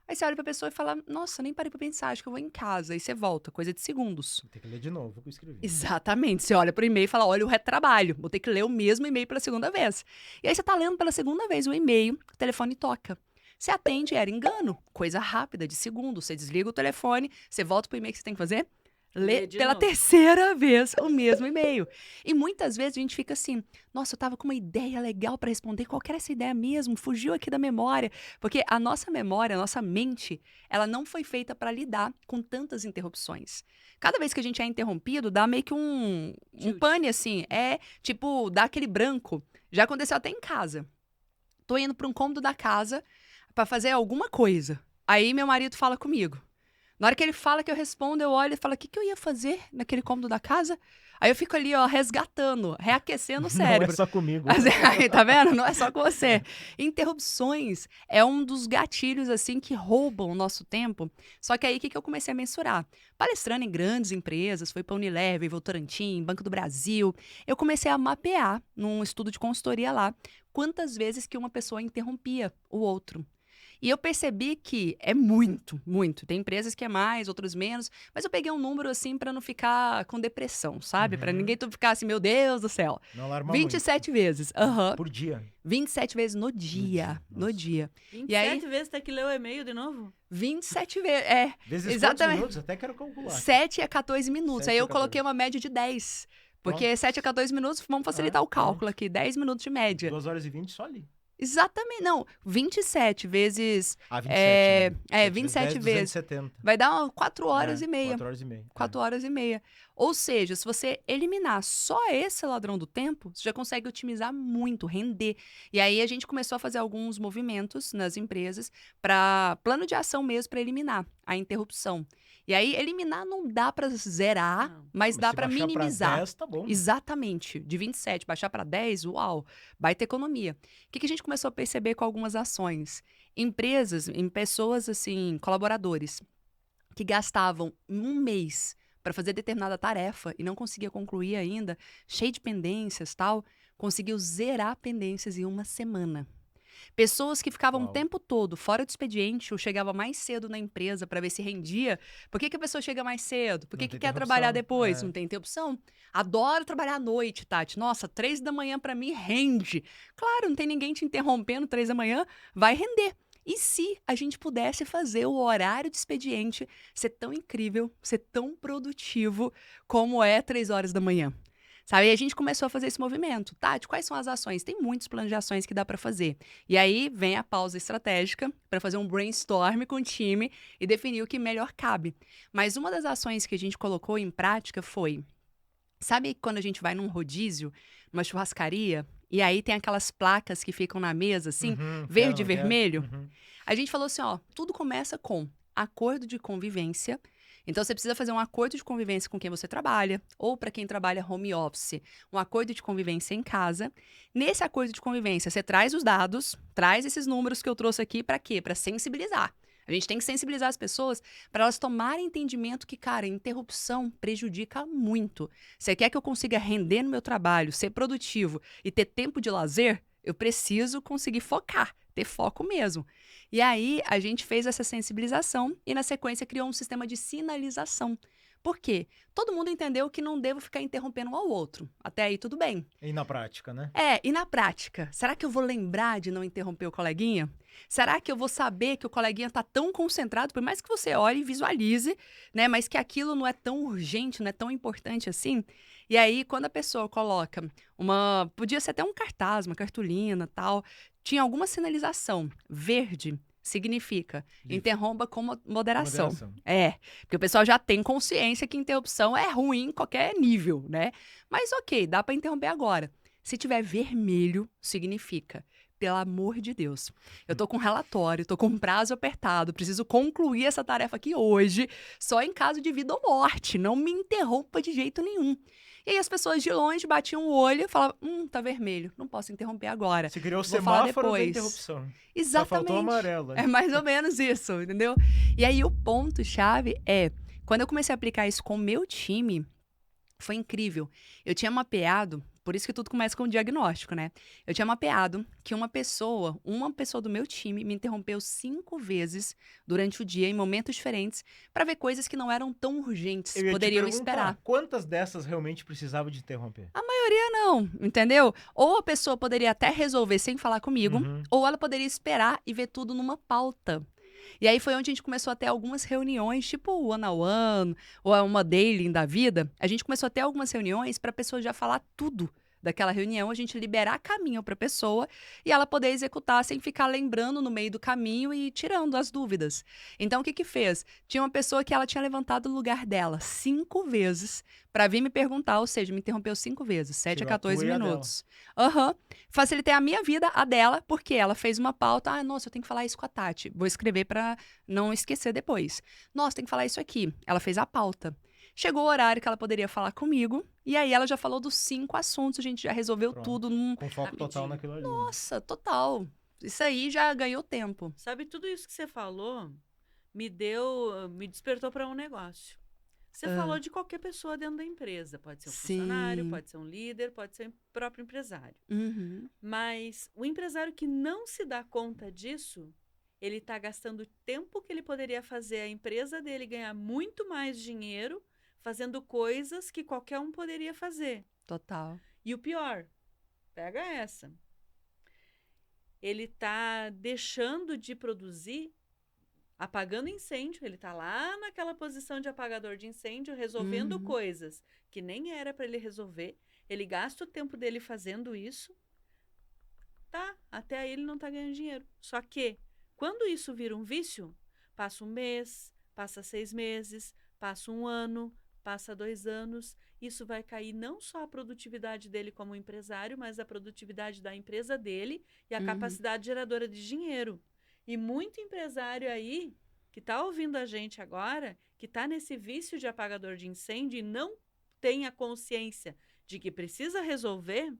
Aí você olha pra pessoa e fala, nossa, nem parei pra pensar, acho que eu vou em casa. Aí você volta, coisa de segundos. Vou ter que ler de novo o que eu escrevi. Exatamente. Você olha pro e-mail e fala, olha o retrabalho. Vou ter que ler o mesmo e-mail pela segunda vez. E aí você tá lendo pela segunda vez o e-mail, o telefone toca. Você atende, era engano. Coisa rápida, de segundos. Você desliga o telefone, você volta pro e-mail que você tem que fazer, lê de pela novo. terceira vez o mesmo e-mail. E muitas vezes a gente fica assim, nossa, eu tava com uma ideia legal pra responder, qual que era essa ideia mesmo? Fugiu aqui da memória. Porque a nossa memória, a nossa mente, ela não foi feita pra lidar com tantas interrupções. Cada vez que a gente é interrompido, dá meio que um Tilt. pane, assim. É, tipo, dá aquele branco. Já aconteceu até em casa. Tô indo pra um cômodo da casa pra fazer alguma coisa. Aí meu marido fala comigo. Na hora que ele fala que eu respondo, eu olho e falo, o que eu ia fazer naquele cômodo da casa? Aí eu fico ali, ó, resgatando, reaquecendo o cérebro. Não é só comigo. Aí, tá vendo? Não é só com você. Interrupções é um dos gatilhos, assim, que roubam o nosso tempo. Só que aí, o que eu comecei a mensurar? Palestrando em grandes empresas, foi para Unilever, Votorantim, Banco do Brasil. Eu comecei a mapear, num estudo de consultoria lá, quantas vezes que uma pessoa interrompia o outro. E eu percebi que é muito, muito. Tem empresas que é mais, outras menos. Mas eu peguei um número assim pra não ficar com depressão, sabe? Pra ninguém ficar assim, meu Deus do céu. Não alarma 27 vezes. Aham. muito. Por dia. 27 vezes no dia. No Nossa. dia. 27 E aí, vezes tem que ler o e-mail de novo? 27 vezes. É. Vezes Exatamente. quantos minutos? Até quero calcular. 7 a 14 minutos. 7 Aí a eu 14. coloquei uma média de 10. Porque Pronto. 7 a 14 minutos, vamos facilitar o cálculo aqui. 10 minutos de média. 2 horas e 20 só ali. Exatamente. Não, 27 vezes. 27, né? 27 10, vezes. 270. Vai dar 4 horas e meia. 4 horas e meia. 4 horas e meia. Ou seja, se você eliminar só esse ladrão do tempo, você já consegue otimizar muito, render. E aí a gente começou a fazer alguns movimentos nas empresas para plano de ação mesmo para eliminar a interrupção. E aí eliminar não dá para zerar, Não. mas dá se para baixar minimizar. Pra 10, tá bom. Exatamente. De 27 baixar para 10, uau, baita economia. O que a gente começou a perceber com algumas ações? Empresas, em pessoas assim, colaboradores, que gastavam um mês para fazer determinada tarefa e não conseguia concluir ainda, cheio de pendências tal, conseguiu zerar pendências em uma semana. Pessoas que ficavam o Uau. tempo todo fora do expediente ou chegava mais cedo na empresa para ver se rendia. Por que a pessoa chega mais cedo? Por que Não tem quer interrupção, trabalhar depois? é. Não tem interrupção? Adoro trabalhar à noite, Tati. Nossa, 3 da manhã para mim rende. Claro, não tem ninguém te interrompendo 3 da manhã, vai render. E se a gente pudesse fazer o horário de expediente ser tão incrível, ser tão produtivo como é 3 horas da manhã? Sabe? E a gente começou a fazer esse movimento. Tati, quais são as ações? Tem muitos planos de ações que dá para fazer. E aí vem a pausa estratégica para fazer um brainstorm com o time e definir o que melhor cabe. Mas uma das ações que a gente colocou em prática foi... Sabe quando a gente vai num rodízio, numa churrascaria, e aí tem aquelas placas que ficam na mesa, assim, Uhum, verde e quero, vermelho? Uhum. A gente falou assim, ó, tudo começa com acordo de convivência. Então, você precisa fazer um acordo de convivência com quem você trabalha, ou para quem trabalha home office, um acordo de convivência em casa. Nesse acordo de convivência, você traz os dados, traz esses números que eu trouxe aqui para quê? Para sensibilizar. A gente tem que sensibilizar as pessoas para elas tomarem entendimento que, cara, interrupção prejudica muito. Você quer que eu consiga render no meu trabalho, ser produtivo e ter tempo de lazer? Eu preciso conseguir focar, ter foco mesmo. E aí, a gente fez essa sensibilização e, na sequência, criou um sistema de sinalização. Por quê? Todo mundo entendeu que não devo ficar interrompendo um ao outro. Até aí, tudo bem. E na prática, né? E na prática, será que eu vou lembrar de não interromper o coleguinha? Será que eu vou saber que o coleguinha está tão concentrado, por mais que você olhe e visualize, né? Mas que aquilo não é tão urgente, não é tão importante assim? E aí, quando a pessoa coloca podia ser até um cartaz, uma cartolina, tal, tinha alguma sinalização verde, significa interrompa com moderação. Porque o pessoal já tem consciência que interrupção é ruim em qualquer nível, né? Mas ok, dá para interromper agora. Se tiver vermelho, significa, pelo amor de Deus, eu tô com relatório, tô com um prazo apertado, preciso concluir essa tarefa aqui hoje, só em caso de vida ou morte, não me interrompa de jeito nenhum. E aí as pessoas de longe batiam o olho e falavam, tá vermelho, não posso interromper agora. Você criou o Vou falar semáforo da depois. interrupção. Exatamente. Só faltou o amarelo. É mais ou menos isso, entendeu? E aí o ponto-chave é, quando eu comecei a aplicar isso com o meu time, foi incrível. Eu tinha mapeado por isso que tudo começa com o diagnóstico, né? Eu tinha mapeado que uma pessoa do meu time me interrompeu 5 vezes durante o dia, em momentos diferentes, para ver coisas que não eram tão urgentes, Eu ia te poderiam perguntar, esperar. quantas dessas realmente precisava de interromper? A maioria não, entendeu? Ou a pessoa poderia até resolver sem falar comigo, Uhum. ou ela poderia esperar e ver tudo numa pauta. E aí foi onde a gente começou a ter algumas reuniões, tipo one-on-one, ou uma daily da vida. A gente começou a ter algumas reuniões para a pessoa já falar tudo daquela reunião, a gente liberar caminho para a pessoa e ela poder executar sem ficar lembrando no meio do caminho e tirando as dúvidas. Então, o que que fez? Tinha uma pessoa que ela tinha levantado o lugar dela 5 vezes para vir me perguntar, ou seja, me interrompeu 5 vezes, 7 a Tirou a tua 14 e a dela. minutos. Aham. Facilitei a minha vida, a dela, porque ela fez uma pauta. Ah, nossa, eu tenho que falar isso com a Tati. Vou escrever para não esquecer depois. Nossa, tem que falar isso aqui. Ela fez a pauta. Chegou o horário que ela poderia falar comigo, e aí ela já falou dos 5 assuntos, a gente já resolveu Pronto. tudo num... Com foco total Rapidinho. naquilo ali. Nossa, total. Isso aí já ganhou tempo. Sabe, tudo isso que você falou me despertou para um negócio. Você falou de qualquer pessoa dentro da empresa. Pode ser um funcionário, Sim. pode ser um líder, pode ser o próprio empresário. Uhum. Mas o empresário que não se dá conta disso, ele está gastando o tempo que ele poderia fazer a empresa dele ganhar muito mais dinheiro fazendo coisas que qualquer um poderia fazer. Total. E o pior, pega essa. Ele está deixando de produzir, apagando incêndio. Ele está lá naquela posição de apagador de incêndio, resolvendo coisas que nem era para ele resolver. Ele gasta o tempo dele fazendo isso. Tá, até aí ele não está ganhando dinheiro. Só que, quando isso vira um vício, passa um mês, passa 6 meses, passa um ano, passa 2 anos, isso vai cair não só a produtividade dele como empresário, mas a produtividade da empresa dele e a capacidade geradora de dinheiro. E muito empresário aí, que está ouvindo a gente agora, que está nesse vício de apagador de incêndio e não tem a consciência de que precisa resolver,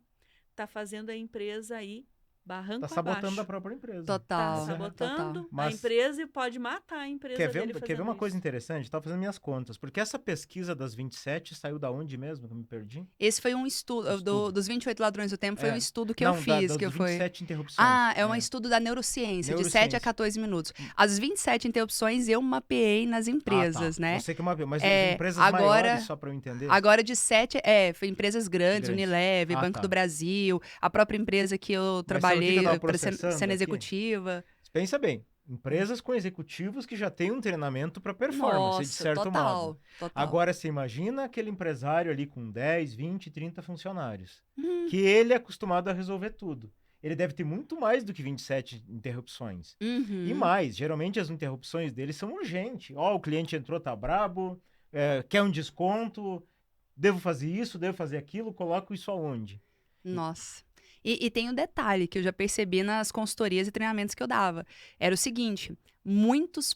está fazendo a empresa aí barranco Tá sabotando abaixo. a própria empresa. Total. Tá sabotando Total. a Mas- empresa e pode matar a empresa Quer dele ver fazendo uma coisa isso. interessante? Estava fazendo minhas contas. Porque essa pesquisa das 27 saiu da onde mesmo? Que eu me perdi? Esse foi um estudo, Estudo. dos 28 Ladrões do Tempo, foi É. um estudo que Não, eu fiz. das que foi... 27 interrupções. Ah, é um estudo da neurociência, de 7 a Neurociência. 14 minutos. As 27 interrupções eu mapeei nas empresas, né? Você que é uma... Mas É, empresas agora- maiores, só para eu entender? Agora de 7, foi empresas grandes, Grandes. Unilever, Ah, Banco tá. do Brasil, a própria empresa que eu Mas sabe o que trabalhei eu tava para processando cena aqui? executiva. Pensa bem, empresas com executivos que já têm um treinamento para performance, de Nossa, certo total, modo. total. Agora, você imagina aquele empresário ali com 10, 20, 30 funcionários, Hum. que ele é acostumado a resolver tudo. Ele deve ter muito mais do que 27 interrupções. Uhum. E mais, geralmente as interrupções dele são urgentes. Ó, o cliente entrou, tá brabo, quer um desconto, devo fazer isso, devo fazer aquilo, coloco isso aonde? Nossa. E tem um detalhe que eu já percebi nas consultorias e treinamentos que eu dava. Era o seguinte, muitos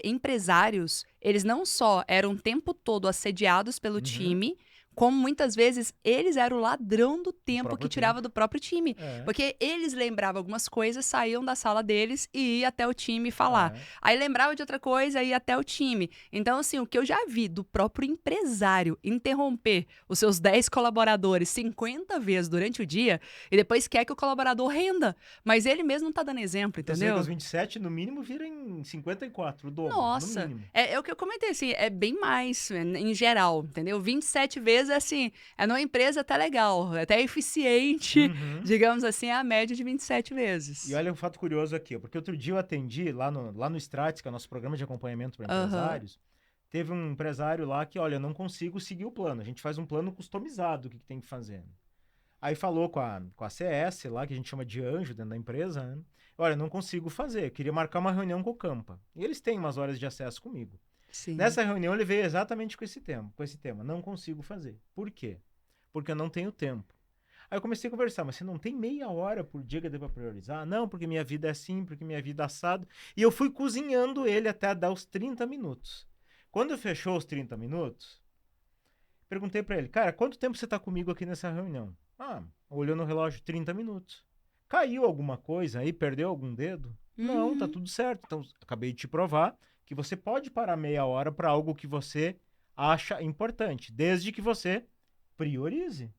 empresários, eles não só eram o tempo todo assediados pelo Uhum. time, como muitas vezes eles eram o ladrão do tempo que próprio tirava do próprio time. É. Porque eles lembravam algumas coisas, saíam da sala deles e iam até o time falar. Aí lembrava de outra coisa e ia até o time. Então, assim, o que eu já vi do próprio empresário interromper os seus 10 colaboradores 50 vezes durante o dia e depois quer que o colaborador renda. Mas ele mesmo não tá dando exemplo, Então, você vê entendeu? que os 27, no mínimo, viram em 54, o dobro, Nossa, no mínimo. é o que eu comentei, assim, é bem mais, em geral, entendeu? 27 vezes, assim, numa empresa até legal, até eficiente, Uhum. digamos assim, é a média de 27 vezes. E olha um fato curioso aqui, porque outro dia eu atendi lá no Stratis, que é o nosso programa de acompanhamento para Aham. empresários, teve um empresário lá que, olha, eu não consigo seguir o plano, a gente faz um plano customizado, o que tem que fazer. Aí falou com a CS lá, que a gente chama de anjo dentro da empresa, né? Olha, não consigo fazer, eu queria marcar uma reunião com o Campa. E eles têm umas horas de acesso comigo. Sim. Nessa reunião ele veio exatamente com esse tema, não consigo fazer. Por quê? Porque eu não tenho tempo. Aí eu comecei a conversar, mas você não tem meia hora por dia que eu devo priorizar? Não, porque minha vida é assim, porque minha vida é assado. E eu fui cozinhando ele até dar os 30 minutos. Quando fechou os 30 minutos, perguntei pra ele, cara, quanto tempo você tá comigo aqui nessa reunião? Ah, olhou no relógio, 30 minutos. Caiu alguma coisa aí? Perdeu algum dedo? Não, tá tudo certo. Então, acabei de te provar que você pode parar meia hora para algo que você acha importante, desde que você priorize.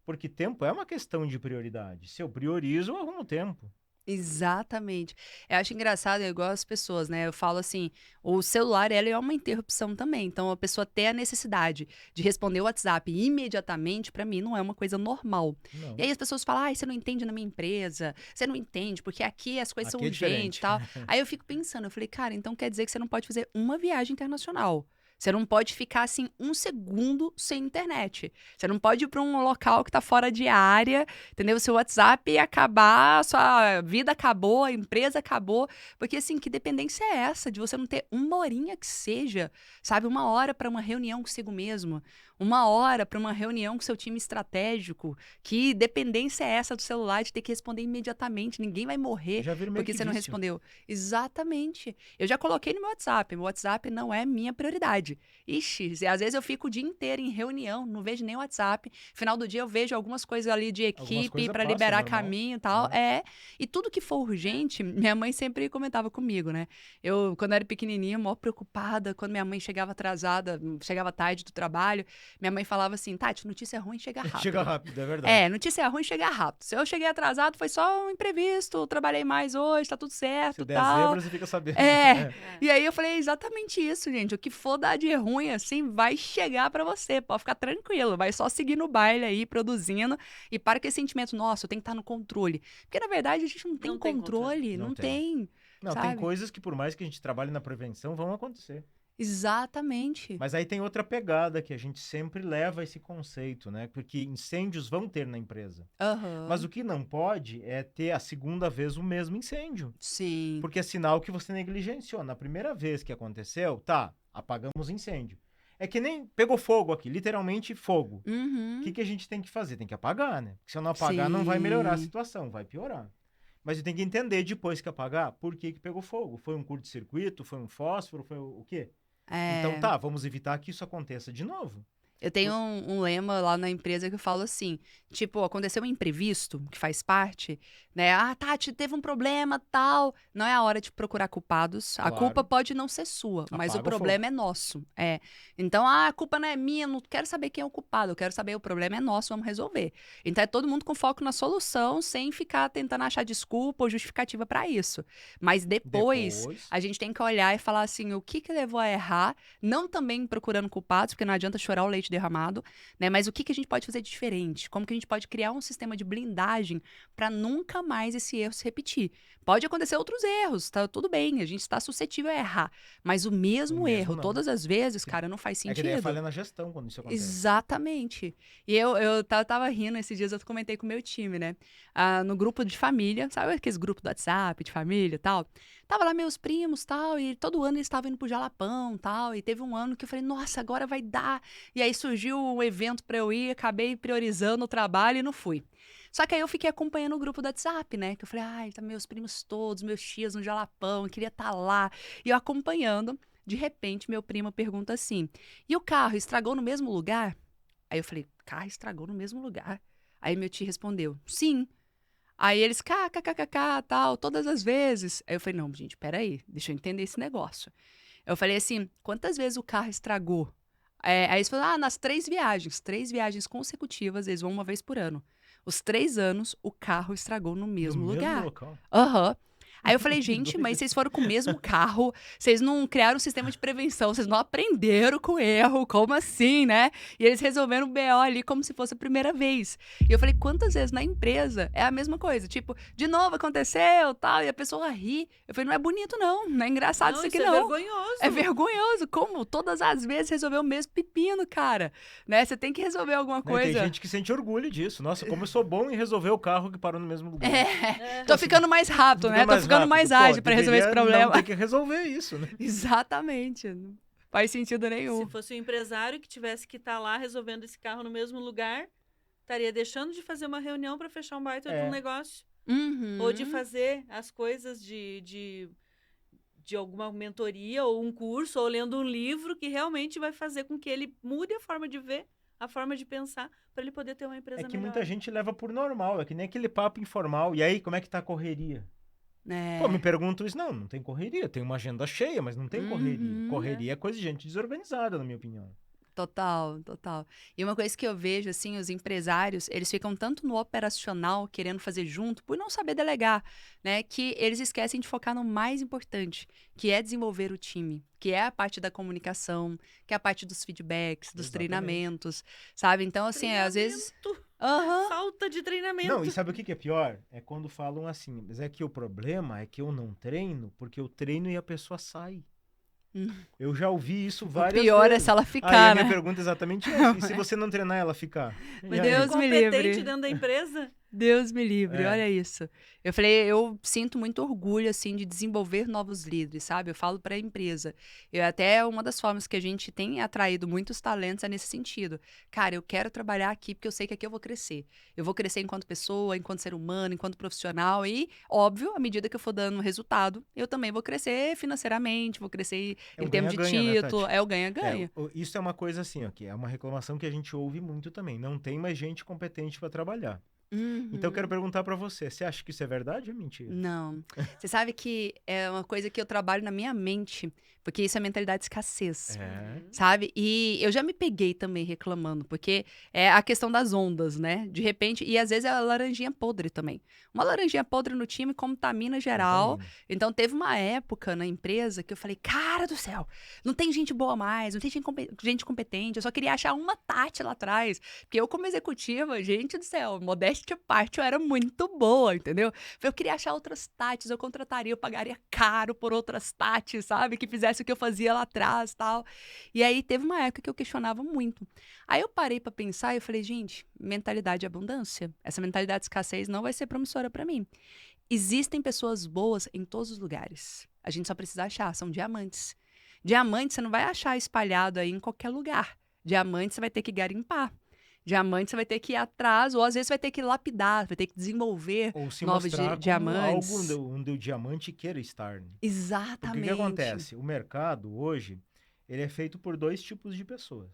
Porque tempo é uma questão de prioridade. Se eu priorizo, eu arrumo tempo. Exatamente. Eu acho engraçado, é igual as pessoas, né? Eu falo assim, o celular, ele é uma interrupção também. Então, a pessoa ter a necessidade de responder o WhatsApp imediatamente, pra mim, não é uma coisa normal. E Não. aí as pessoas falam, você não entende na minha empresa, você não entende, porque aqui as coisas são Aqui é urgentes diferente. e tal. Aí eu fico pensando, eu falei, cara, então quer dizer que você não pode fazer uma viagem internacional. Você não pode ficar, assim, um segundo sem internet. Você não pode ir para um local que tá fora de área, entendeu? Seu WhatsApp acabar, sua vida acabou, a empresa acabou. Porque, assim, que dependência é essa de você não ter uma horinha que seja, sabe? Uma hora para uma reunião consigo mesmo, uma hora para uma reunião com seu time estratégico. Que dependência é essa do celular de ter que responder imediatamente? Ninguém vai morrer Já vira meio porque que você não vício. respondeu. Exatamente. Eu já coloquei no meu WhatsApp. Meu WhatsApp não é minha prioridade. Ixi, às vezes eu fico o dia inteiro em reunião, não vejo nem o WhatsApp. Final do dia eu vejo algumas coisas ali de Algumas equipe coisas para passam, liberar normal. caminho e tal. É. E tudo que for urgente, minha mãe sempre comentava comigo, né? Eu, quando era pequenininha, mó preocupada, quando minha mãe chegava atrasada, chegava tarde do trabalho, minha mãe falava assim, Tati, notícia ruim chega rápido. Chega rápido, é verdade. Notícia ruim chega rápido. Se eu cheguei atrasado, foi só um imprevisto, trabalhei mais hoje, tá tudo certo, Se der tal. zebra, você fica sabendo. E aí eu falei exatamente isso, gente. O que for dar de ruim, assim, vai chegar pra você. Pode ficar tranquilo. Vai só seguir no baile aí, produzindo. E para com esse sentimento, nossa, eu tenho que estar no controle. Porque, na verdade, a gente não tem Não tem controle. Não Não tem. tem. Não, sabe? tem coisas que por mais que a gente trabalhe na prevenção, vão acontecer. Exatamente. Mas aí tem outra pegada que a gente sempre leva esse conceito, né? Porque incêndios vão ter na empresa. Aham. Mas o que não pode é ter a segunda vez o mesmo incêndio. Sim. Porque é sinal que você negligenciou. Na primeira vez que aconteceu, tá, apagamos o incêndio. É que nem pegou fogo aqui, literalmente fogo. Uhum. O que a gente tem que fazer? Tem que apagar, né? Porque se eu não apagar, não vai melhorar a Sim. situação, vai piorar. Mas eu tenho que entender depois que apagar por que pegou fogo. Foi um curto-circuito? Foi um fósforo? Foi o quê? Então tá, vamos evitar que isso aconteça de novo. Eu tenho um lema lá na empresa que eu falo assim, tipo, aconteceu um imprevisto, que faz parte, né? Ah, Tati, teve um problema, tal. Não é a hora de procurar culpados. A Claro. culpa pode não ser sua, mas Apaga o o problema é nosso. Então, a culpa não é minha, eu não quero saber quem é o culpado, eu quero saber o problema é nosso, vamos resolver. Então, é todo mundo com foco na solução, sem ficar tentando achar desculpa ou justificativa pra isso. Mas depois, a gente tem que olhar e falar assim, o que levou a errar, não também procurando culpados, porque não adianta chorar o leite derramado, né? Mas o que a gente pode fazer de diferente? Como que a gente pode criar um sistema de blindagem para nunca mais esse erro se repetir? Pode acontecer outros erros, tá tudo bem, a gente está suscetível a errar, mas o mesmo erro não. todas as vezes, cara, não faz É que sentido. daí é falha na gestão quando isso acontece. Exatamente. E eu tava rindo esses dias, eu comentei com o meu time, né? No grupo de família, sabe aqueles grupos do WhatsApp de família e tal? Tava lá meus primos tal, e todo ano eles estavam indo pro Jalapão tal, e teve um ano que eu falei, nossa, agora vai dar. E aí surgiu um evento pra eu ir, acabei priorizando o trabalho e não fui. Só que aí eu fiquei acompanhando o grupo do WhatsApp, né? Que eu falei, ai, tá meus primos todos, meus tios no Jalapão, eu queria estar lá. E eu acompanhando, de repente meu primo pergunta assim, e o carro estragou no mesmo lugar? Aí eu falei, carro estragou no mesmo lugar? Aí meu tio respondeu, sim. Aí eles, kkkk, tal, todas as vezes. Aí eu falei, não, gente, peraí, deixa eu entender esse negócio. Eu falei assim, quantas vezes o carro estragou? Aí eles falaram, nas 3 viagens consecutivas, eles vão uma vez por ano. Os 3 anos, o carro estragou no mesmo No lugar. mesmo local. Aham. Aí eu falei, Que gente, doido. mas vocês foram com o mesmo carro, vocês não criaram um sistema de prevenção, vocês não aprenderam com o erro, como assim, né? E eles resolveram o BO ali como se fosse a primeira vez. E eu falei, quantas vezes na empresa é a mesma coisa? Tipo, de novo aconteceu, tal, e a pessoa ri. Eu falei, não é bonito não, não é engraçado isso aqui é não. vergonhoso. É vergonhoso, como todas as vezes resolveu o mesmo pepino, cara. Né? Você tem que resolver alguma Né, coisa. tem gente que sente orgulho disso. Nossa, como eu sou bom em resolver o carro que parou no mesmo lugar. Tô ficando mais rápido, né? Tô ficando mais ágil pra resolver esse problema. Não, tem que resolver isso, né? Exatamente. Não faz sentido nenhum. Se fosse um empresário que tivesse que estar lá resolvendo esse carro no mesmo lugar, estaria deixando de fazer uma reunião para fechar um baita de um negócio. Uhum. Ou de fazer as coisas de alguma mentoria ou um curso, ou lendo um livro que realmente vai fazer com que ele mude a forma de ver, a forma de pensar, para ele poder ter uma empresa É que melhor. muita gente leva por normal, é que nem aquele papo informal. E aí, como é que tá a correria? Pô, me perguntam isso. Não tem correria. Tem uma agenda cheia, mas não tem correria. Correria é coisa de gente desorganizada, na minha opinião. Total, total. E uma coisa que eu vejo, assim, os empresários, eles ficam tanto no operacional, querendo fazer junto, por não saber delegar, né? Que eles esquecem de focar no mais importante, que é desenvolver o time, que é a parte da comunicação, que é a parte dos feedbacks, dos Exatamente. treinamentos, sabe? Então, assim, às vezes. Aham. Falta de treinamento. Não, e sabe o que é pior? É quando falam assim, mas é que o problema é que eu não treino, porque eu treino e a pessoa sai. Eu já ouvi isso O várias pior é vezes. se ela Aí a ficar, minha né? pergunta é exatamente essa. E se você não treinar, ela ficar? Mas E aí? Deus me competente livre. dentro da empresa. Deus me livre, É. olha isso. Eu falei, eu sinto muito orgulho, assim, de desenvolver novos líderes, sabe? Eu falo para a empresa. Até uma das formas que a gente tem atraído muitos talentos é nesse sentido. Cara, eu quero trabalhar aqui porque eu sei que aqui eu vou crescer. Eu vou crescer enquanto pessoa, enquanto ser humano, enquanto profissional e, óbvio, à medida que eu for dando resultado, eu também vou crescer financeiramente, vou crescer É um em termos de ganha-ganha, né, título. Tati? É o ganha-ganha. Isso é uma coisa assim, ó, que é uma reclamação que a gente ouve muito também. Não tem mais gente competente para trabalhar. Então eu quero Uhum. perguntar para você acha que isso é verdade ou é mentira? Não. Você sabe que é uma coisa que eu trabalho na minha mente, porque isso é mentalidade de escassez, É. sabe? E eu já me peguei também reclamando, porque é a questão das ondas, né? De repente, e às vezes é a laranjinha podre também. Uma laranjinha podre no time contamina geral. Contamina. Então teve uma época na empresa que eu falei, cara do céu, não tem gente boa mais, não tem gente competente, eu só queria achar uma Tati lá atrás. Porque eu, como executiva, gente do céu, modéstia à parte, eu era muito boa, entendeu? Eu queria achar outras Tatis, eu contrataria, eu pagaria caro por outras Tatis, sabe? Que fizesse o que eu fazia lá atrás e tal. E aí teve uma época que eu questionava muito. Aí eu parei pra pensar e eu falei, gente, mentalidade de abundância. Essa mentalidade de escassez não vai ser promissora pra mim. Existem pessoas boas em todos os lugares. A gente só precisa achar, são diamantes. Diamante você não vai achar espalhado aí em qualquer lugar. Diamante você vai ter que garimpar. Diamante você vai ter que ir atrás, ou às vezes vai ter que lapidar, vai ter que desenvolver Ou se novos mostrar como diamantes. algo onde o diamante queira estar. Né? Porque o Exatamente. que acontece? O mercado hoje, ele é feito por dois tipos de pessoas.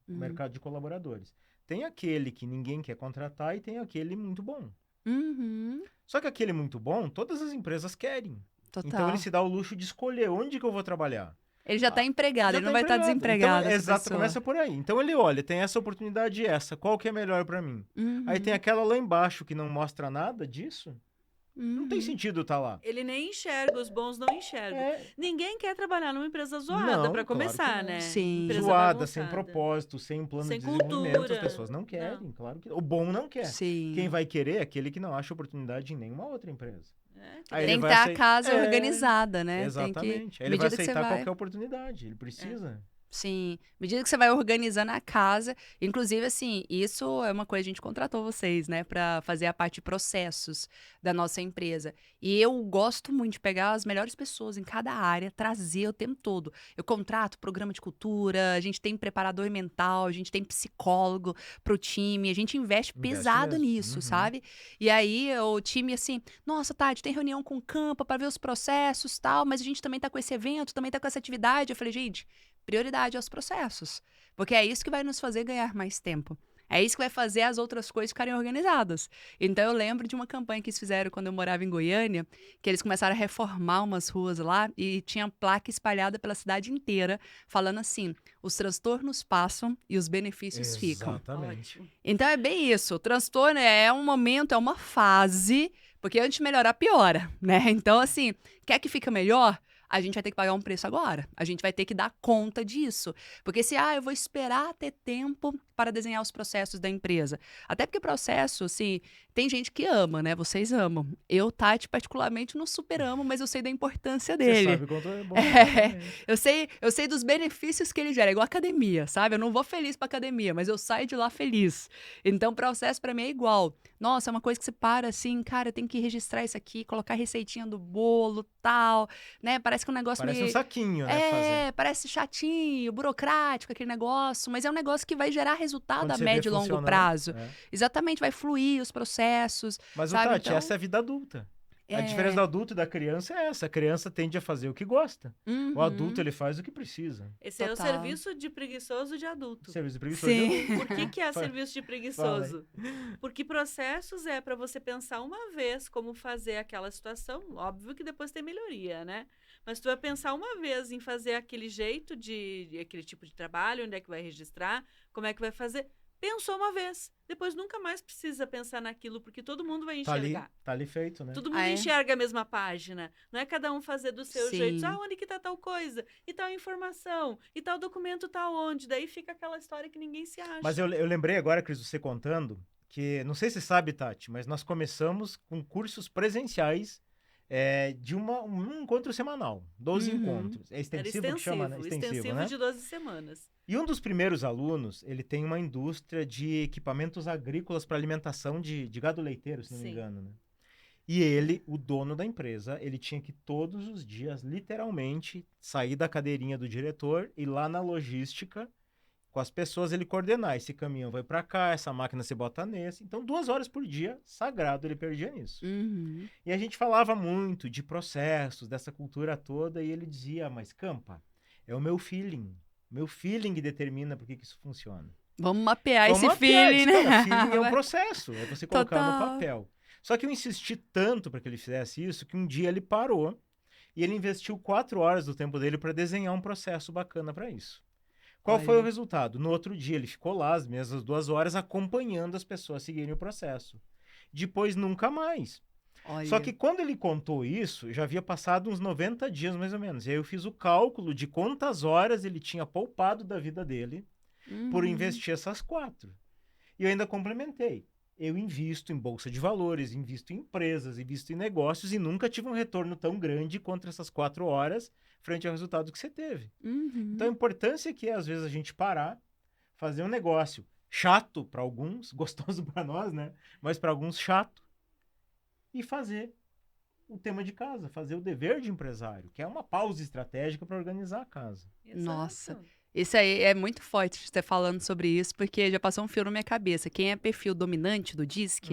O mercado de colaboradores. Tem aquele que ninguém quer contratar e tem aquele muito bom. Uhum. Só que aquele muito bom, todas as empresas querem. Total. Então ele se dá o luxo de escolher onde que eu vou trabalhar. Ele já está empregado, Já ele tá não vai estar empregado. desempregado. Então, essa exato, pessoa. começa por aí. Então ele olha, tem essa oportunidade e essa, qual que é melhor para mim? Aí tem aquela lá embaixo que não mostra nada disso. Não tem sentido estar lá. Ele nem enxerga, os bons não enxergam. É. Ninguém quer trabalhar numa empresa zoada, Não, para claro começar, que não. né? Sim. Empresa Zoada, sem bagunçada. propósito, sem um plano Sem de desenvolvimento, cultura. as pessoas não querem, claro que o bom não quer. Sim. Quem vai querer é aquele que não acha oportunidade em nenhuma outra empresa. É, Aí ele Tem que vai ter a acei- casa É, organizada, né? Exatamente. Tem que... Aí ele vai medida que você aceitar vai... qualquer oportunidade, ele precisa. Sim, à medida que você vai organizando a casa, inclusive assim, isso é uma coisa, a gente contratou vocês, né, para fazer a parte de processos da nossa empresa. E eu gosto muito de pegar as melhores pessoas em cada área, trazer o tempo todo. Eu contrato programa de cultura, a gente tem preparador mental, a gente tem psicólogo pro time, a gente investe pesado mesmo. nisso, sabe? E aí o time assim, nossa, Tati, tem reunião com o Campa para ver os processos, tal, mas a gente também tá com esse evento, também tá com essa atividade. Eu falei, gente, prioridade aos processos, porque é isso que vai nos fazer ganhar mais tempo. É isso que vai fazer as outras coisas ficarem organizadas. Então, eu lembro de uma campanha que eles fizeram quando eu morava em Goiânia, que eles começaram a reformar umas ruas lá e tinha placa espalhada pela cidade inteira, falando assim, os transtornos passam e os benefícios ficam. Exatamente. Ótimo. Então, é bem isso. O transtorno é um momento, é uma fase, porque antes de melhorar, piora, né? Então, assim, quer que fique melhor? A gente vai ter que pagar um preço agora. A gente vai ter que dar conta disso. Porque se, eu vou esperar ter tempo para desenhar os processos da empresa. Até porque processo, assim, tem gente que ama, né? Vocês amam. Eu, Tati, particularmente, não super amo, mas eu sei da importância dele. Você sabe quanto é bom. Eu sei dos benefícios que ele gera. É igual academia, sabe? Eu não vou feliz pra academia, mas eu saio de lá feliz. Então, o processo pra mim é igual. Nossa, é uma coisa que você para assim, cara, eu tenho que registrar isso aqui, colocar a receitinha do bolo, tal, né? Parece que um negócio Parece meio... um saquinho, né? Fazer. Parece chatinho, burocrático, aquele negócio, mas é um negócio que vai gerar resultado Quando a você médio e vê longo funcionando, prazo. é. Exatamente, vai fluir os processos. Mas, sabe? Tati, Então, essa é a vida adulta. A é. diferença do adulto e da criança é essa. A criança tende a fazer o que gosta. O adulto, Uhum. ele faz o que precisa. Esse é o Total. serviço de preguiçoso de adulto. Serviço de preguiçoso. Sim. Por que é Fala. serviço de preguiçoso? Porque processos é para você pensar uma vez como fazer aquela situação. Óbvio que depois tem melhoria, né? Mas tu vai pensar uma vez em fazer aquele jeito aquele tipo de trabalho, onde é que vai registrar, como é que vai fazer. Pensou uma vez, depois nunca mais precisa pensar naquilo, porque todo mundo vai enxergar. Tá ali feito, né? Todo mundo enxerga a mesma página. Não é cada um fazer do seu jeito. Onde que tá tal coisa? E tal informação? E tal documento tá onde? Daí fica aquela história que ninguém se acha. Mas eu lembrei agora, Cris, você contando, que, não sei se você sabe, Tati, mas nós começamos com cursos presenciais de um encontro semanal. 12 encontros. É extensivo que chama, né? Extensivo, né? de 12 semanas. E um dos primeiros alunos, ele tem uma indústria de equipamentos agrícolas para alimentação de gado leiteiro, se não me engano, né? E ele, o dono da empresa, ele tinha que todos os dias, literalmente, sair da cadeirinha do diretor e ir lá na logística, com as pessoas, ele coordenar. Esse caminhão vai para cá, essa máquina se bota nesse. Então, 2 horas por dia, sagrado, ele perdia nisso. E a gente falava muito de processos, dessa cultura toda, e ele dizia, mas Campa, é o meu feeling. Meu feeling determina por que isso funciona. Vamos mapear esse feeling, né? Cara, feeling é um processo, é você colocar no papel. Só que eu insisti tanto para que ele fizesse isso, que um dia ele parou e ele investiu 4 horas do tempo dele para desenhar um processo bacana para isso. Qual foi o resultado? No outro dia ele ficou lá, as mesmas 2 horas, acompanhando as pessoas seguirem o processo. Depois, nunca mais. Só que quando ele contou isso, já havia passado uns 90 dias, mais ou menos. E aí eu fiz o cálculo de quantas horas ele tinha poupado da vida dele por investir essas 4. E eu ainda complementei. Eu invisto em bolsa de valores, invisto em empresas, invisto em negócios e nunca tive um retorno tão grande quanto essas 4 horas frente ao resultado que você teve. Então a importância que é, às vezes, a gente parar, fazer um negócio chato para alguns, gostoso para nós, né? Mas para alguns chato, e fazer o tema de casa, fazer o dever de empresário, que é uma pausa estratégica para organizar a casa. Exato. Nossa, isso aí é muito forte você falando sobre isso, porque já passou um fio na minha cabeça. Quem é perfil dominante do DISC,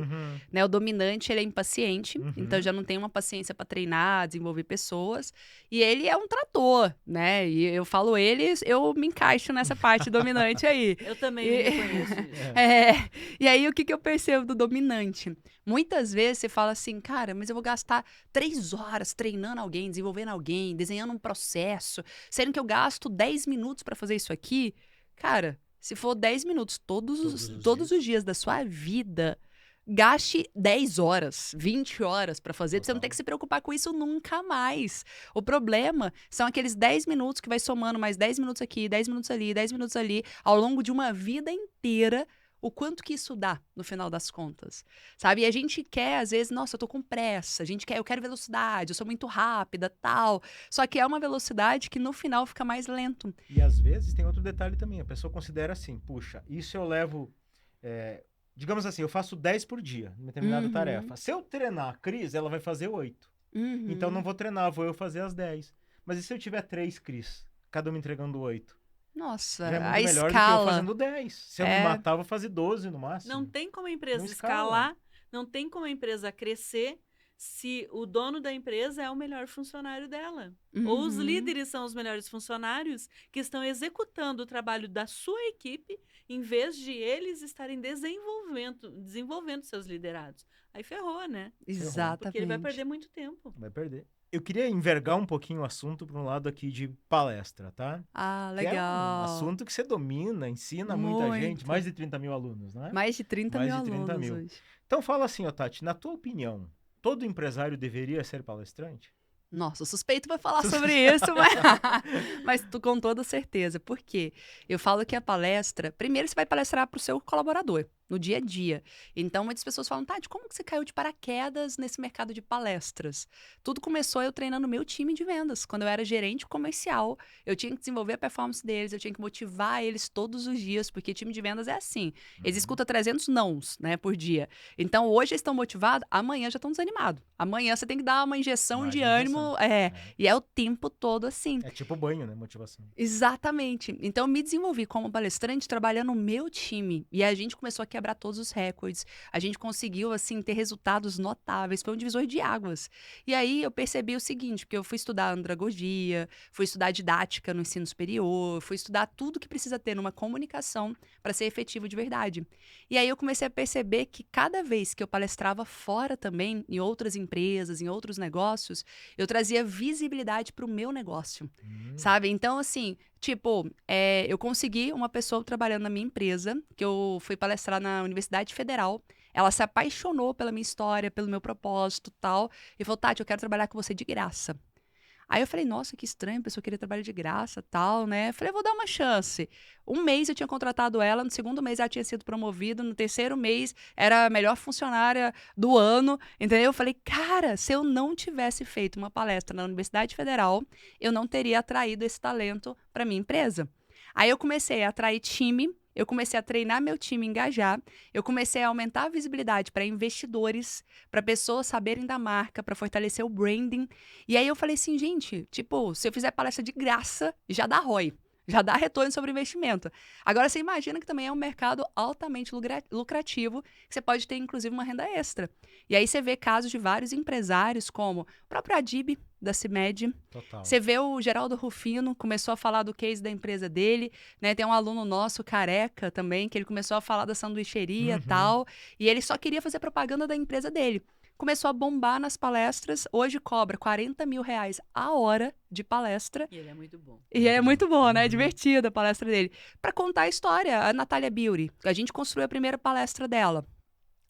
né? O dominante, ele é impaciente, então já não tem uma paciência para treinar, desenvolver pessoas, e ele é um trator, né? E eu falo ele, eu me encaixo nessa parte dominante aí. Eu também me reconheço isso. E aí, o que eu percebo do dominante? Muitas vezes você fala assim, cara, mas eu vou gastar 3 horas treinando alguém, desenvolvendo alguém, desenhando um processo, sendo que eu gasto 10 minutos para fazer isso aqui. Cara, se for 10 minutos todos os dias da sua vida, gaste 10 horas, 20 horas para fazer, pra você não ter que se preocupar com isso nunca mais. O problema são aqueles 10 minutos que vai somando mais 10 minutos aqui, 10 minutos ali, 10 minutos ali, ao longo de uma vida inteira. O quanto que isso dá no final das contas, sabe? E a gente quer, às vezes, nossa, eu tô com pressa, eu quero velocidade, eu sou muito rápida, tal. Só que é uma velocidade que no final fica mais lento. E às vezes tem outro detalhe também, a pessoa considera assim, puxa, isso eu levo, digamos assim, eu faço 10 por dia, em determinada tarefa. Se eu treinar a Cris, ela vai fazer 8. Então não vou treinar, vou eu fazer as 10. Mas e se eu tiver 3 Cris, cada uma entregando 8? Nossa, já é muito a melhor escala. do que eu fazendo 10. Se eu me matar, eu vou fazer 12 no máximo. Não tem como a empresa Não escalar, não tem como a empresa crescer se o dono da empresa é o melhor funcionário dela. Ou os líderes são os melhores funcionários que estão executando o trabalho da sua equipe em vez de eles estarem desenvolvendo seus liderados. Aí ferrou, né? Exatamente. Porque ele vai perder muito tempo. Vai perder. Eu queria envergar um pouquinho o assunto para um lado aqui de palestra, tá? Ah, legal. Que é um assunto que você domina, ensina muita gente. Mais de 30 mil alunos, não é? Mais de 30 mil alunos hoje. Então fala assim, Tati, na tua opinião, todo empresário deveria ser palestrante? Nossa, o suspeito vai falar sobre isso, mas com toda certeza. Por quê? Eu falo que a palestra, primeiro você vai palestrar para o seu colaborador, no dia a dia. Então, muitas pessoas falam, Tati, como que você caiu de paraquedas nesse mercado de palestras? Tudo começou eu treinando meu time de vendas. Quando eu era gerente comercial, eu tinha que desenvolver a performance deles, eu tinha que motivar eles todos os dias, porque time de vendas é assim. Eles escutam 300 nãos, né, por dia. Então, hoje eles estão motivados, amanhã já estão desanimados. Amanhã você tem que dar uma injeção de ânimo, e é o tempo todo assim. É tipo banho, né, motivação. Exatamente. Então, eu me desenvolvi como palestrante trabalhando no meu time, e a gente começou a quebrar quebrar todos os recordes. A gente conseguiu, assim, ter resultados notáveis. Foi um divisor de águas. E aí eu percebi o seguinte, porque eu fui estudar andragogia, fui estudar didática no ensino superior, fui estudar tudo que precisa ter numa comunicação para ser efetivo de verdade. E aí eu comecei a perceber que cada vez que eu palestrava fora também, em outras empresas, em outros negócios, eu trazia visibilidade para o meu negócio, sabe? Então, assim, tipo, eu consegui uma pessoa trabalhando na minha empresa, que eu fui palestrar na Universidade Federal. Ela se apaixonou pela minha história, pelo meu propósito e tal, e falou, Tati, eu quero trabalhar com você de graça. Aí eu falei, nossa, que estranho, a pessoa queria trabalhar de graça, tal, né? Falei, vou dar uma chance. Um mês eu tinha contratado ela, no segundo mês ela tinha sido promovida, no terceiro mês era a melhor funcionária do ano, entendeu? Eu falei, cara, se eu não tivesse feito uma palestra na Universidade Federal, eu não teria atraído esse talento para minha empresa. Aí eu comecei a atrair time, eu comecei a treinar meu time, engajar, eu comecei a aumentar a visibilidade para investidores, para pessoas saberem da marca, para fortalecer o branding. E aí eu falei assim, gente, tipo, se eu fizer palestra de graça, já dá ROI. Já dá retorno sobre o investimento. Agora, você imagina que também é um mercado altamente lucrativo, que você pode ter, inclusive, uma renda extra. E aí você vê casos de vários empresários, como o próprio Adib, da CIMED. Total. Você vê o Geraldo Rufino, começou a falar do case da empresa dele, né? Tem um aluno nosso, Careca, também, que ele começou a falar da sanduicheria e tal, e ele só queria fazer propaganda da empresa dele. Começou a bombar nas palestras, hoje cobra R$40 mil a hora de palestra. E ele é muito bom. E é muito bom, né? Divertida a palestra dele. Para contar a história, a Natália Beauty, a gente construiu a primeira palestra dela.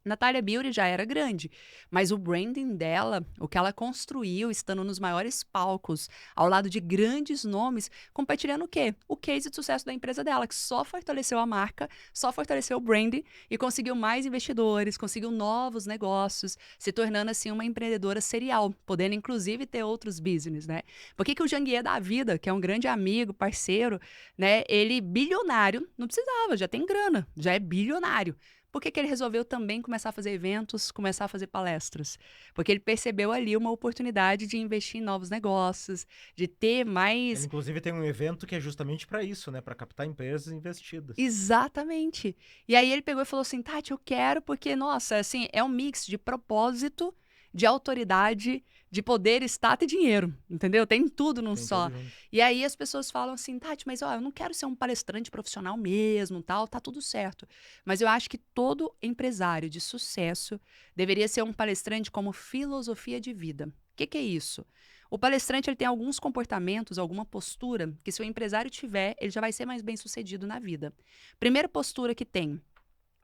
Natália Beauty já era grande, mas o branding dela, o que ela construiu, estando nos maiores palcos, ao lado de grandes nomes, compartilhando o quê? O case de sucesso da empresa dela, que só fortaleceu a marca, só fortaleceu o branding e conseguiu mais investidores, conseguiu novos negócios, se tornando assim uma empreendedora serial, podendo inclusive ter outros business, né? Por que o Janguier da vida, que é um grande amigo, parceiro, né? Ele bilionário, não precisava, já tem grana, já é bilionário. Por que ele resolveu também começar a fazer eventos, começar a fazer palestras? Porque ele percebeu ali uma oportunidade de investir em novos negócios, de ter mais... Ele, inclusive, tem um evento que é justamente para isso, né? Para captar empresas investidas. Exatamente. E aí ele pegou e falou assim, Tati, eu quero porque, nossa, assim, é um mix de propósito, de autoridade, de poder, status e dinheiro, entendeu? Tem tudo num só. E aí as pessoas falam assim, Tati, mas ó, eu não quero ser um palestrante profissional mesmo, tal, tá tudo certo. Mas eu acho que todo empresário de sucesso deveria ser um palestrante como filosofia de vida. O que é isso? O palestrante ele tem alguns comportamentos, alguma postura, que se o empresário tiver, ele já vai ser mais bem sucedido na vida. Primeira postura que tem,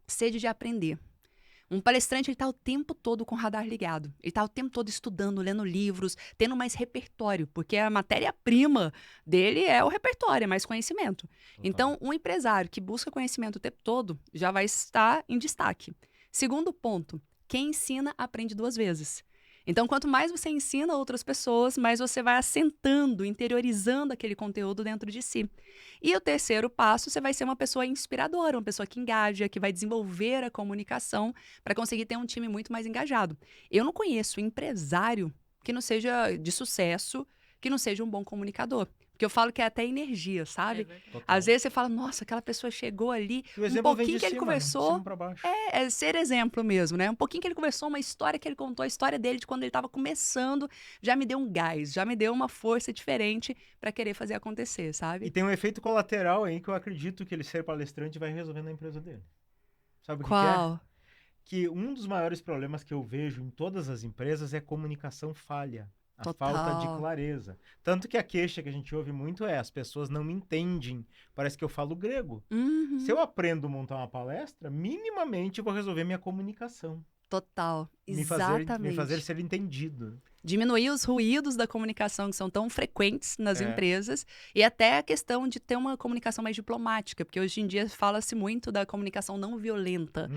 sede de aprender. Um palestrante, ele está o tempo todo com o radar ligado. Ele está o tempo todo estudando, lendo livros, tendo mais repertório, porque a matéria-prima dele é o repertório, é mais conhecimento. Total. Então, um empresário que busca conhecimento o tempo todo já vai estar em destaque. Segundo ponto, quem ensina aprende 2 vezes. Então, quanto mais você ensina outras pessoas, mais você vai assentando, interiorizando aquele conteúdo dentro de si. E o terceiro passo, você vai ser uma pessoa inspiradora, uma pessoa que engaja, que vai desenvolver a comunicação para conseguir ter um time muito mais engajado. Eu não conheço empresário que não seja de sucesso, que não seja um bom comunicador. Porque eu falo que é até energia, sabe? Às vezes você fala, nossa, aquela pessoa chegou ali, um pouquinho que ele conversou. Cima pra baixo. É ser exemplo mesmo, né? Um pouquinho que ele conversou, uma história que ele contou, a história dele de quando ele estava começando, já me deu um gás, já me deu uma força diferente para querer fazer acontecer, sabe? E tem um efeito colateral aí que eu acredito que ele ser palestrante vai resolver na empresa dele. Sabe o que Qual? é? Que um dos maiores problemas que eu vejo em todas as empresas é comunicação falha. A Total. falta de clareza. Tanto que a queixa que a gente ouve muito é as pessoas não me entendem. Parece que eu falo grego. Uhum. Se eu aprendo a montar uma palestra, minimamente eu vou resolver minha comunicação. Total. Me Exatamente. fazer ser entendido. Diminuir os ruídos da comunicação que são tão frequentes nas empresas e até a questão de ter uma comunicação mais diplomática, porque hoje em dia fala-se muito da comunicação não violenta,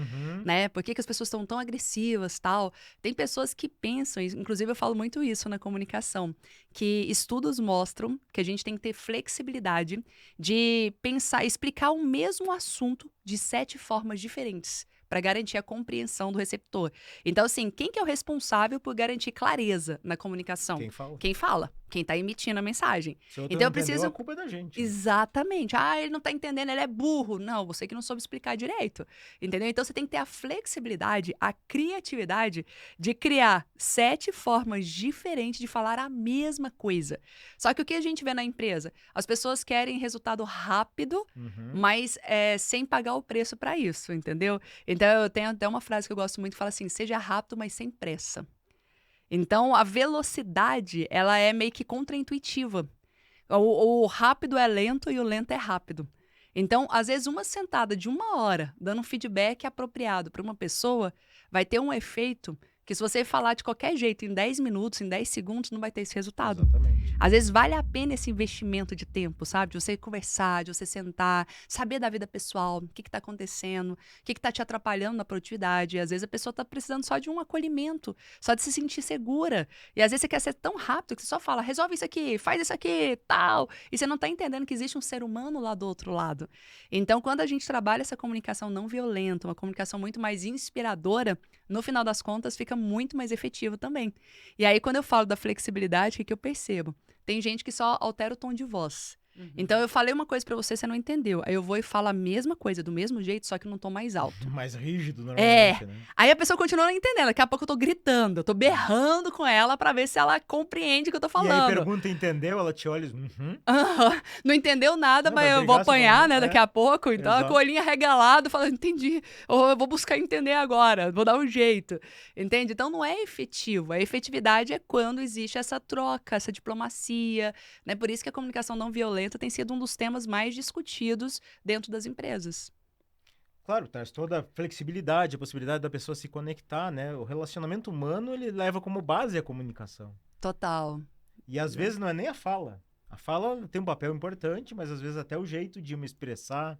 né? Por que as pessoas estão tão agressivas, tal? Tem pessoas que pensam, inclusive eu falo muito isso na comunicação, que estudos mostram que a gente tem que ter flexibilidade de pensar, explicar o mesmo assunto de 7 formas diferentes, para garantir a compreensão do receptor. Então, assim, quem que é o responsável por garantir clareza na comunicação? Quem fala? Quem fala. quem tá emitindo a mensagem. Se o outro Então não eu preciso... entendeu, a culpa é da gente. Exatamente. Ah, ele não tá entendendo, ele é burro. Não, você que não soube explicar direito. Entendeu? Então você tem que ter a flexibilidade, a criatividade de criar 7 formas diferentes de falar a mesma coisa. Só que o que a gente vê na empresa? As pessoas querem resultado rápido, mas sem pagar o preço para isso, entendeu? Então eu tenho até uma frase que eu gosto muito que fala assim: seja rápido, mas sem pressa. Então a velocidade, ela é meio que contraintuitiva. O rápido é lento e o lento é rápido. Então, às vezes, uma sentada de 1 hora, dando um feedback apropriado para uma pessoa, vai ter um efeito que, se você falar de qualquer jeito em 10 minutos, em 10 segundos, não vai ter esse resultado. Exatamente. Às vezes, vale a pena esse investimento de tempo, sabe? De você conversar, de você sentar, saber da vida pessoal, o que está acontecendo, o que está te atrapalhando na produtividade. E, às vezes, a pessoa está precisando só de um acolhimento, só de se sentir segura. E, às vezes, você quer ser tão rápido que você só fala, resolve isso aqui, faz isso aqui, tal. E você não está entendendo que existe um ser humano lá do outro lado. Então, quando a gente trabalha essa comunicação não violenta, uma comunicação muito mais inspiradora, no final das contas, fica muito mais efetivo também. E aí, quando eu falo da flexibilidade, o que eu percebo? Tem gente que só altera o tom de voz. Então, eu falei uma coisa pra você não entendeu. Aí eu vou e falo a mesma coisa, do mesmo jeito, só que num tom mais alto. Mais rígido, normalmente, né? Aí a pessoa continua não entendendo. Daqui a pouco eu tô gritando, eu tô berrando com ela pra ver se ela compreende o que eu tô falando. E aí pergunta, entendeu? Ela te olha, Não entendeu nada, Não, mas vai eu vou brigar, você apanhar, fala, né, daqui a pouco. Então, exato. a colinha regalada, falando, entendi. Ou eu vou buscar entender agora, vou dar um jeito. Entende? Então, não é efetivo. A efetividade é quando existe essa troca, essa diplomacia, né? Por isso que a comunicação não violenta tem sido um dos temas mais discutidos dentro das empresas. Claro, traz toda a flexibilidade, a possibilidade da pessoa se conectar, né? O relacionamento humano, ele leva como base a comunicação. Total. E às vezes não é nem a fala. A fala tem um papel importante, mas às vezes até o jeito de me expressar.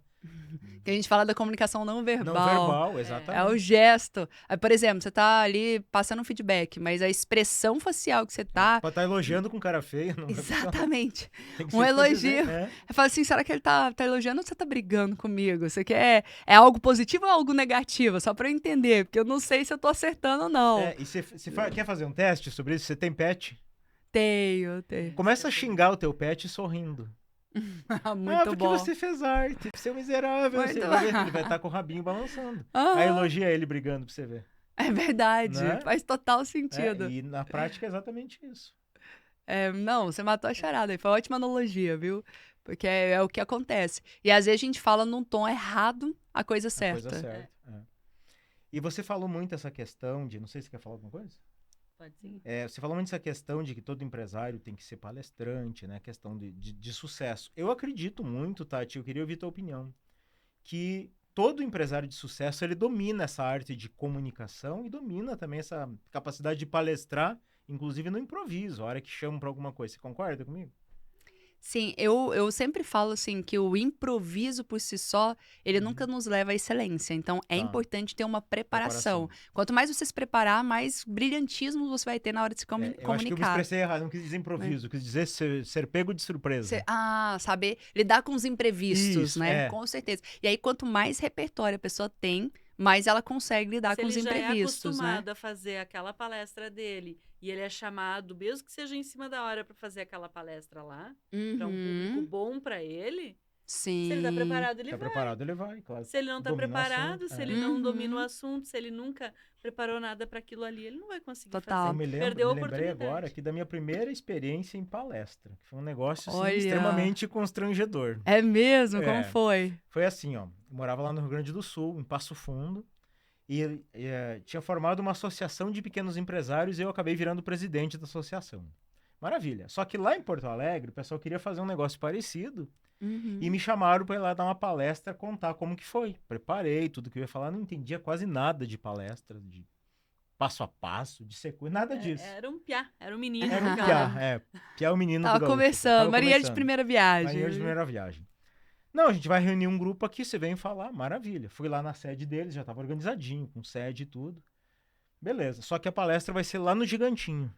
Que a gente fala da comunicação não verbal. Não verbal, exatamente. É o gesto. Aí, por exemplo, você tá ali passando um feedback, mas a expressão facial que você tá... Pode estar elogiando com cara feia. Não Exatamente. tem que Um ser elogio. dizer, Eu falo assim, será que ele tá elogiando ou você tá brigando comigo? Você quer... É algo positivo ou algo negativo? Só pra eu entender, porque eu não sei se eu tô acertando ou não. E você quer fazer um teste sobre isso? Você tem pet? Tenho. Começa a xingar o teu pet sorrindo. Muito porque bom. você fez arte, você é um miserável. Muito Você bom. vai ver, ele vai estar com o rabinho balançando. Aham. Aí elogia ele brigando pra você ver. É verdade. Né? Faz total sentido. E na prática é exatamente isso. Não, você matou a charada aí. Foi uma ótima analogia, viu? Porque é o que acontece. E às vezes a gente fala num tom errado a coisa certa. A coisa certa. E você falou muito essa questão de... Não sei se você quer falar alguma coisa? Pode sim. Você falou muito essa questão de que todo empresário tem que ser palestrante, né? Questão de sucesso. Eu acredito muito, Tati, eu queria ouvir tua opinião, que todo empresário de sucesso, ele domina essa arte de comunicação e domina também essa capacidade de palestrar, inclusive no improviso, a hora que chamam para alguma coisa. Você concorda comigo? Sim, eu sempre falo assim que o improviso por si só, ele nunca nos leva à excelência. Então, é importante ter uma preparação. Quanto mais você se preparar, mais brilhantismo você vai ter na hora de se comunicar. Eu acho que eu me expressei errado, não quis dizer improviso, quis dizer ser pego de surpresa. Saber lidar com os imprevistos, Isso, né? Com certeza. E aí, quanto mais repertório a pessoa tem, mais ela consegue lidar com os imprevistos, ele já é acostumado né? a fazer aquela palestra dele e ele é chamado, mesmo que seja em cima da hora, para fazer aquela palestra lá, para um público bom para ele. Sim. Se ele tá preparado, ele tá vai. preparado, ele vai, claro. Se ele não tá preparado, se ele não domina o Uhum. assunto, se ele nunca preparou nada para aquilo ali, ele não vai conseguir Total. fazer. Eu Perdeu a me lembrei oportunidade. agora aqui da minha primeira experiência em palestra, que foi um negócio assim, Olha. extremamente constrangedor. É mesmo? É. Como foi? Foi assim, ó, eu morava lá no Rio Grande do Sul, em Passo Fundo, e tinha formado uma associação de pequenos empresários e eu acabei virando presidente da associação. Maravilha. Só que lá em Porto Alegre, o pessoal queria fazer um negócio parecido e me chamaram para ir lá dar uma palestra, contar como que foi. Preparei tudo que eu ia falar, não entendia quase nada de palestra, de passo a passo, de sequência, nada disso. Era um piá, era um menino. Era um piá, piá é o menino Tava do gaúcho. começando, Maria de começando. primeira viagem. Maria de primeira viagem. Não, a gente vai reunir um grupo aqui, você vem falar, maravilha. Fui lá na sede deles, já estava organizadinho, com sede e tudo. Beleza, só que a palestra vai ser lá no Gigantinho.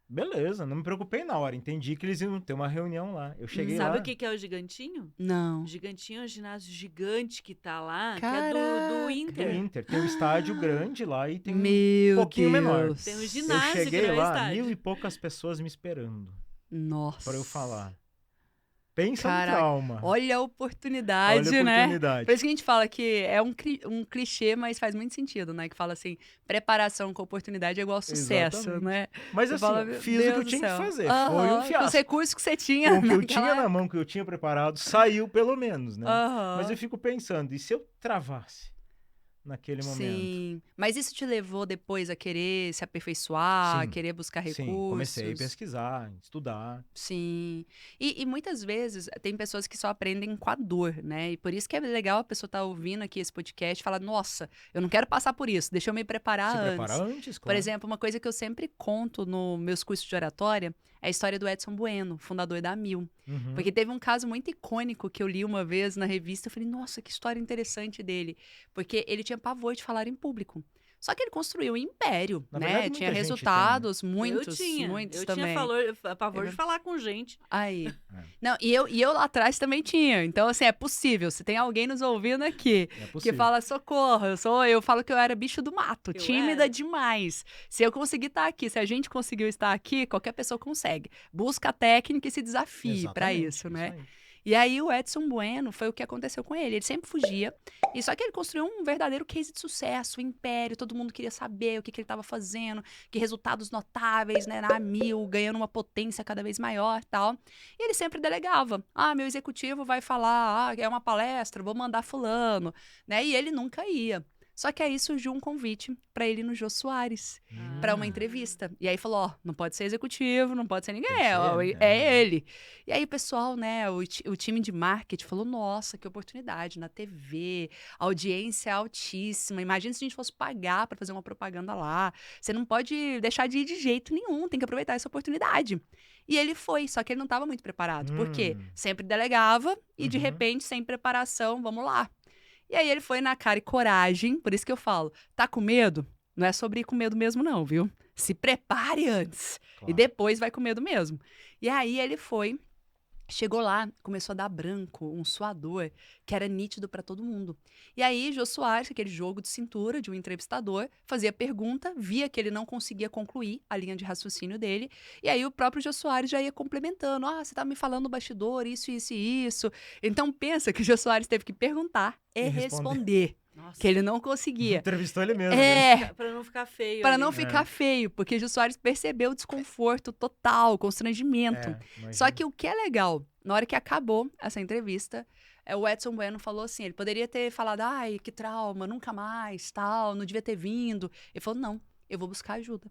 Beleza, não me preocupei na hora. Entendi que eles iam ter uma reunião lá. Eu cheguei lá... Sabe o que é o Gigantinho? Não. O Gigantinho é um ginásio gigante que tá lá, que Caraca. é do Do Inter. Inter. Tem um estádio grande lá e tem um Meu pouquinho Deus. menor. Tem um Eu ginásio que cheguei não é lá, estádio. 1.000 e poucas pessoas me esperando Nossa. pra eu falar. Pensa no Caraca. trauma. Olha a oportunidade, Olha a né? oportunidade. Por isso que a gente fala que é um clichê, mas faz muito sentido, né? Que fala assim, preparação com oportunidade é igual sucesso, Exatamente. né? Mas Você assim, fala, eu meu fiz o que Deus eu do tinha que céu. fazer. Aham, Foi um com os fiasco. recursos que você tinha Com o que eu naquela tinha na época. mão, que eu tinha preparado, saiu pelo menos, né? Aham. Mas eu fico pensando, e se eu travasse naquele momento? Sim, mas isso te levou depois a querer se aperfeiçoar, a Sim, querer buscar recursos? Sim, comecei a pesquisar, estudar. Sim. E muitas vezes tem pessoas que só aprendem com a dor, né? E por isso que é legal a pessoa estar ouvindo aqui esse podcast e falar, nossa, eu não quero passar por isso, deixa eu me preparar Se antes. preparar antes, Por claro. exemplo, uma coisa que eu sempre conto nos meus cursos de oratória é a história do Edson Bueno, fundador da Mil. Uhum. Porque teve um caso muito icônico que eu li uma vez na revista. Eu falei, nossa, que história interessante dele. Porque ele tinha pavor de falar em público. Só que ele construiu um império, Na né? verdade, muita Tinha gente resultados, Eu muitos tinha também. pavor de falar com gente. Aí. É. Não, e eu lá atrás também tinha. Então, assim, é possível. Se tem alguém nos ouvindo aqui É que possível. fala, socorro, eu falo que eu era bicho do mato, Eu tímida era. demais. Se eu conseguir estar aqui, se a gente conseguiu estar aqui, qualquer pessoa consegue. Busca a técnica e se desafie para Exatamente, isso, né? aí. E aí o Edson Bueno foi o que aconteceu com ele. Ele sempre fugia. E só que ele construiu um verdadeiro case de sucesso, um império. Todo mundo queria saber o que ele estava fazendo, que resultados notáveis, né, na Mil, ganhando uma potência cada vez maior, tal. E ele sempre delegava. Ah, meu executivo vai falar, é uma palestra, vou mandar fulano, né? E ele nunca ia. Só que aí surgiu um convite para ele ir no Jô Soares, para uma entrevista. E aí falou, ó, não pode ser executivo, não pode ser ninguém, Tem que ser ó, ele, é ele. E aí o pessoal, né, o time de marketing falou, nossa, que oportunidade na TV, audiência altíssima. Imagina se a gente fosse pagar para fazer uma propaganda lá. Você não pode deixar de ir de jeito nenhum, tem que aproveitar essa oportunidade. E ele foi, só que ele não estava muito preparado. Por quê? Sempre delegava e de Uhum. repente, sem preparação, vamos lá. E aí ele foi na cara e coragem, por isso que eu falo, tá com medo? Não é sobre ir com medo mesmo não, viu? Se prepare antes Claro. e depois vai com medo mesmo. E aí ele foi, chegou lá, começou a dar branco, um suador, que era nítido para todo mundo. E aí Jô Soares, aquele jogo de cintura de um entrevistador, fazia pergunta, via que ele não conseguia concluir a linha de raciocínio dele, e aí o próprio Jô Soares já ia complementando, você tá me falando no bastidor, isso, isso e isso. Então pensa que o Jô Soares teve que perguntar e responder, Nossa. que ele não conseguia. Entrevistou ele mesmo. né? É, Pra não ficar feio. para ali. não ficar feio, porque Jô Soares percebeu o desconforto total, o constrangimento. Imagina. Só que o que é legal, na hora que acabou essa entrevista, o Edson Bueno falou assim, ele poderia ter falado, ai, que trauma, nunca mais, tal, não devia ter vindo. Ele falou, não, eu vou buscar ajuda.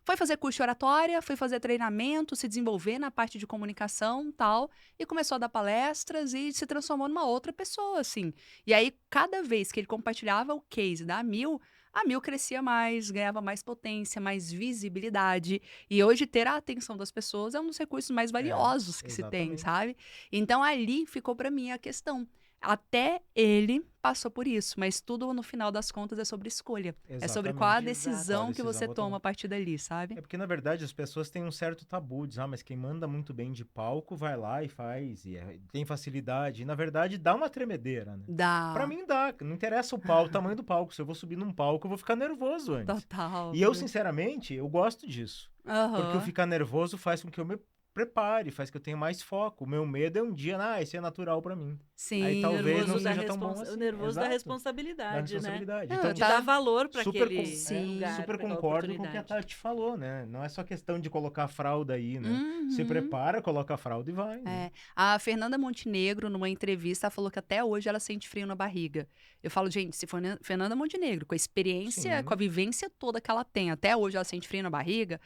Foi fazer curso de oratória, foi fazer treinamento, se desenvolver na parte de comunicação, tal, e começou a dar palestras e se transformou numa outra pessoa, assim. E aí, cada vez que ele compartilhava o case da Mil, a Mil crescia mais, ganhava mais potência, mais visibilidade. E hoje, ter a atenção das pessoas é um dos recursos mais valiosos que se tem, exatamente. sabe? Então, ali ficou pra mim a questão. Até ele passou por isso, mas tudo no final das contas é sobre escolha. É sobre qual a Exatamente. decisão Qual que decisão você vou toma tomar. a partir dali, sabe? É porque, na verdade, as pessoas têm um certo tabu. Diz, mas quem manda muito bem de palco vai lá e faz, e tem facilidade. E, na verdade, dá uma tremedeira, né? Dá. Pra mim dá. Não interessa o tamanho do palco. Se eu vou subir num palco, eu vou ficar nervoso antes. Total. E eu, sinceramente, eu gosto disso. Porque eu ficar nervoso faz com que eu me prepare, faz que eu tenha mais foco. O meu medo é um dia, isso é natural pra mim. Sim, Aí talvez não da seja tão bom assim. O nervoso da Exato. responsabilidade, Da responsabilidade. Não, Então, De tá- dar valor para super aquele Sim. lugar, super pra aquela concordo com o que a oportunidade. Tati falou, né? Não é só questão de colocar a fralda aí, né? Uhum. Se prepara, coloca a fralda e vai. né? É. A Fernanda Montenegro, numa entrevista, falou que até hoje ela sente frio na barriga. Eu falo, gente, se for Fernanda Montenegro, com a experiência, Sim. com a vivência toda que ela tem, até hoje ela sente frio na barriga,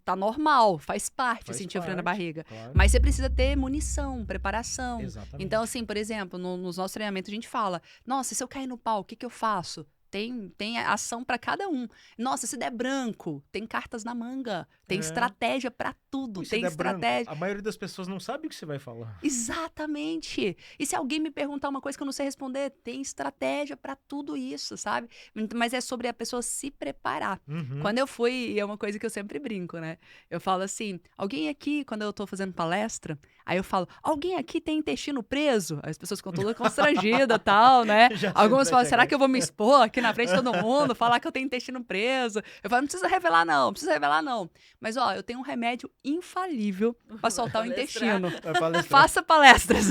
tá normal, faz parte Faz sentir o frio na parte, barriga. Claro. Mas você precisa ter munição, preparação. Exatamente. Então, assim, por exemplo, nos nossos treinamentos a gente fala, nossa, se eu cair no pau, o que eu faço? Tem ação para cada um. Nossa, se der branco, tem cartas na manga. Tem estratégia para tudo. Se tem der estratégia. branco, a maioria das pessoas não sabe o que você vai falar. Exatamente. E se alguém me perguntar uma coisa que eu não sei responder, tem estratégia para tudo isso, sabe? Mas é sobre a pessoa se preparar. Quando eu fui, e é uma coisa que eu sempre brinco, né? Eu falo assim, alguém aqui, quando eu tô fazendo palestra, aí eu falo, alguém aqui tem intestino preso? Aí as pessoas ficam todas constrangidas e tal, né? Algumas falam, será que eu vou me expor aqui na frente de todo mundo, falar que eu tenho intestino preso? Eu falo, não precisa revelar não. Mas, ó, eu tenho um remédio infalível pra soltar o intestino. Faça palestras.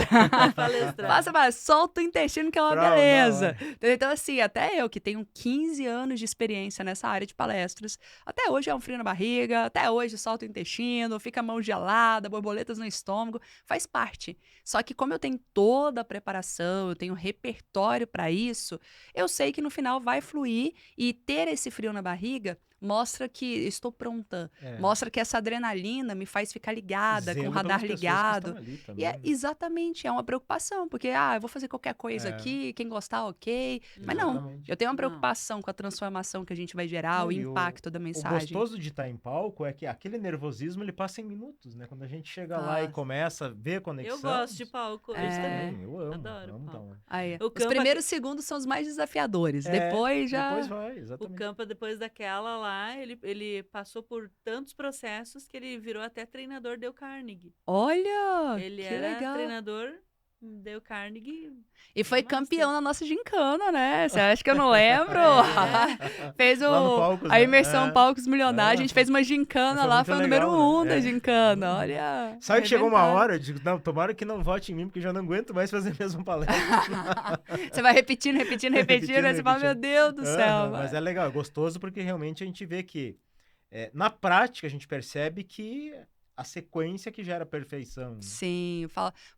Faça palestras. Solta o intestino que é uma beleza. Então, assim, até eu que tenho 15 anos de experiência nessa área de palestras, até hoje é um frio na barriga, até hoje solta o intestino, fica a mão gelada, borboletas no estômago, faz parte. Só que como eu tenho toda a preparação, eu tenho repertório pra isso, eu sei que no final vai fluir e ter esse frio na barriga mostra que estou pronta. Mostra que essa adrenalina me faz ficar ligada, com o radar ligado. Também, E exatamente, é uma preocupação, porque eu vou fazer qualquer coisa aqui, quem gostar, ok. Mas não, eu tenho uma preocupação com a transformação que a gente vai gerar, o impacto da mensagem. O gostoso de estar em palco é que aquele nervosismo, ele passa em minutos, né? Quando a gente chega lá e começa a ver a conexão. Eu gosto de palco. Eu amo. Adoro palco. Os primeiros segundos são os mais desafiadores, depois já... Depois vai, exatamente. O Campa, depois daquela lá, ele passou por tantos processos que ele virou até treinador Dale Carnegie. Olha, ele que era legal. Treinador Dale Carnegie. E foi campeão na nossa gincana, né? Você acha que eu não lembro? Fez Palcos, a imersão Palcos Milionários. A gente fez uma gincana lá, foi o número 1 da gincana. Olha. Sabe que chegou uma hora, eu digo, não, tomara que não vote em mim, porque eu já não aguento mais fazer a mesma palestra. Você vai repetindo, aí você fala, meu Deus do céu. Mas é legal, é gostoso, porque realmente a gente vê que, na prática, a gente percebe que a sequência que gera perfeição. Né? Sim,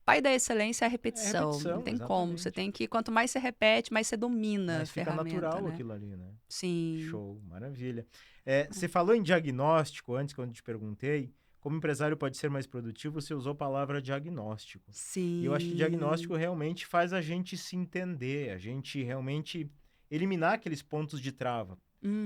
pai da excelência é a repetição. Não tem como. Você tem que, quanto mais você repete, mais você domina a ferramenta. Fica natural, né? Aquilo ali, né? Sim. Show, maravilha. Você falou em diagnóstico antes, quando eu te perguntei. Como empresário pode ser mais produtivo, você usou a palavra diagnóstico. Sim. E eu acho que diagnóstico realmente faz a gente se entender, a gente realmente eliminar aqueles pontos de trava.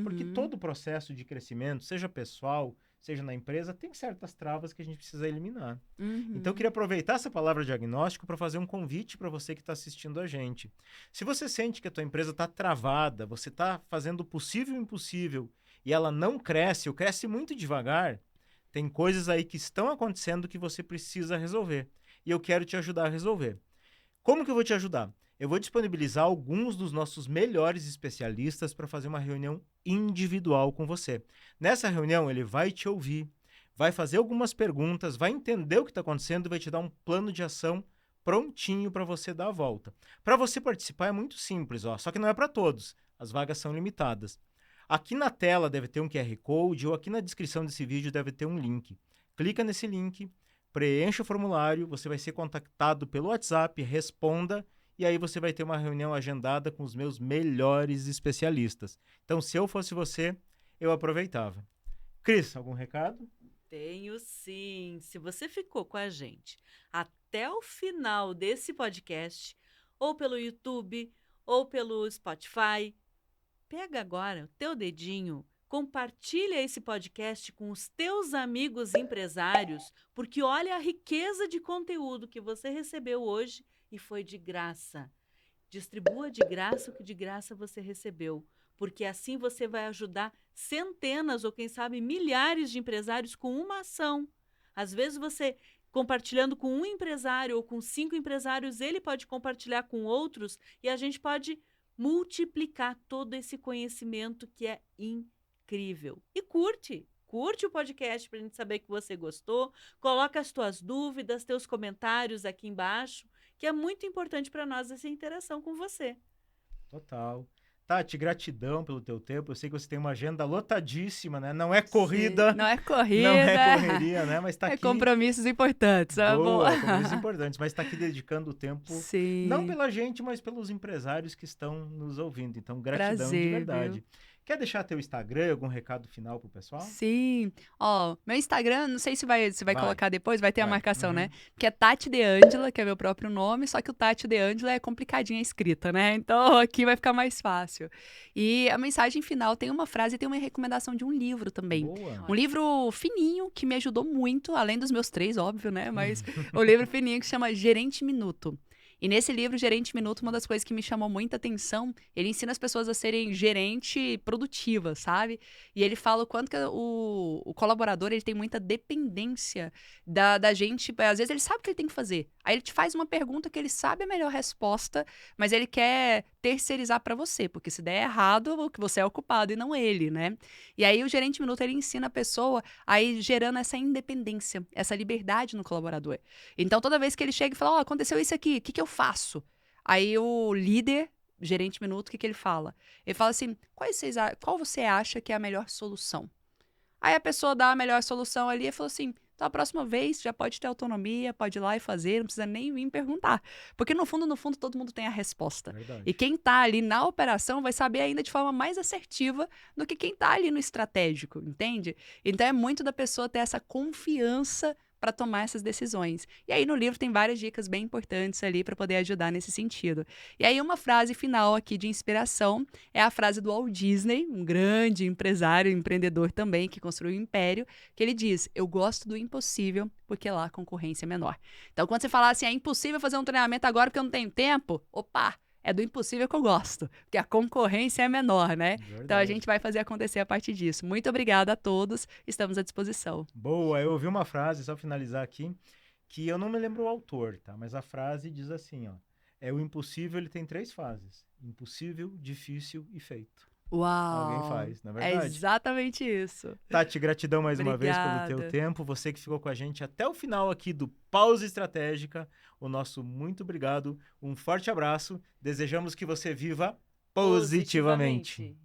Porque todo o processo de crescimento, seja pessoal, seja na empresa, tem certas travas que a gente precisa eliminar. Então, eu queria aproveitar essa palavra diagnóstico para fazer um convite para você que está assistindo a gente. Se você sente que a tua empresa está travada, você está fazendo o possível e o impossível, e ela não cresce, ou cresce muito devagar, tem coisas aí que estão acontecendo que você precisa resolver. E eu quero te ajudar a resolver. Como que eu vou te ajudar? Eu vou disponibilizar alguns dos nossos melhores especialistas para fazer uma reunião individual com você. Nessa reunião, ele vai te ouvir, vai fazer algumas perguntas, vai entender o que está acontecendo e vai te dar um plano de ação prontinho para você dar a volta. Para você participar é muito simples, só que não é para todos. As vagas são limitadas. Aqui na tela deve ter um QR Code ou aqui na descrição desse vídeo deve ter um link. Clica nesse link, preencha o formulário, você vai ser contactado pelo WhatsApp, responda e aí você vai ter uma reunião agendada com os meus melhores especialistas. Então, se eu fosse você, eu aproveitava. Cris, algum recado? Tenho sim. Se você ficou com a gente até o final desse podcast, ou pelo YouTube, ou pelo Spotify, pega agora o teu dedinho, compartilha esse podcast com os teus amigos empresários, porque olha a riqueza de conteúdo que você recebeu hoje e foi de graça. Distribua de graça o que de graça você recebeu, porque assim você vai ajudar centenas ou quem sabe milhares de empresários com uma ação. Às vezes você compartilhando com um empresário ou com 5 empresários, ele pode compartilhar com outros e a gente pode multiplicar todo esse conhecimento que é incrível. E curte o podcast para a gente saber que você gostou. Coloca as tuas dúvidas, teus comentários aqui embaixo, que é muito importante para nós essa interação com você. Total. Tati, gratidão pelo teu tempo. Eu sei que você tem uma agenda lotadíssima, né? Não é corrida. Sim, não é corrida. Não é correria, né? Mas tá aqui. Compromissos importantes. Compromissos importantes. Mas está aqui dedicando o tempo. Sim. Não pela gente, mas pelos empresários que estão nos ouvindo. Então, gratidão Prazer, de verdade. Viu? Quer deixar teu Instagram, algum recado final pro pessoal? Sim. Ó, meu Instagram, não sei se vai colocar depois, vai ter a marcação, né? Uhum. Que é Tati De Angela, que é meu próprio nome, só que o Tati De Angela é complicadinha a escrita, né? Então aqui vai ficar mais fácil. E a mensagem final tem uma frase e tem uma recomendação de um livro também. Boa. Um livro fininho que me ajudou muito, além dos meus 3, óbvio, né? Mas o livro fininho que se chama Gerente Minuto. E nesse livro, Gerente Minuto, uma das coisas que me chamou muita atenção, ele ensina as pessoas a serem gerente produtivas, sabe? E ele fala o quanto que o colaborador ele tem muita dependência da gente. Às vezes ele sabe o que ele tem que fazer. Aí ele te faz uma pergunta que ele sabe a melhor resposta, mas ele quer terceirizar para você, porque se der errado, você é o culpado e não ele, né? E aí o Gerente Minuto, ele ensina a pessoa a ir gerando essa independência, essa liberdade no colaborador. Então, toda vez que ele chega e fala, aconteceu isso aqui, o que eu faço? Aí o líder, Gerente Minuto, o que ele fala? Ele fala assim, qual você acha que é a melhor solução? Aí a pessoa dá a melhor solução ali e falou assim, então a próxima vez já pode ter autonomia, pode ir lá e fazer, não precisa nem vir perguntar. Porque no fundo, todo mundo tem a resposta. Verdade. E quem tá ali na operação vai saber ainda de forma mais assertiva do que quem tá ali no estratégico, entende? Então é muito da pessoa ter essa confiança para tomar essas decisões. E aí no livro tem várias dicas bem importantes ali para poder ajudar nesse sentido. E aí uma frase final aqui de inspiração é a frase do Walt Disney, um grande empresário, empreendedor também, que construiu um império, que ele diz, eu gosto do impossível porque lá a concorrência é menor. Então quando você falar assim, é impossível fazer um treinamento agora porque eu não tenho tempo, opa! É do impossível que eu gosto, porque a concorrência é menor, né? Verdade. Então a gente vai fazer acontecer a partir disso. Muito obrigada a todos, estamos à disposição. Boa, eu ouvi uma frase, só finalizar aqui, que eu não me lembro o autor, tá? Mas a frase diz assim, ó. O impossível, ele tem 3 fases. Impossível, difícil e feito. Uau! Alguém faz, na É verdade. exatamente isso. Tati, gratidão mais uma vez pelo teu tempo. Você que ficou com a gente até o final aqui do Pausa Estratégica. O nosso muito obrigado. Um forte abraço. Desejamos que você viva positivamente.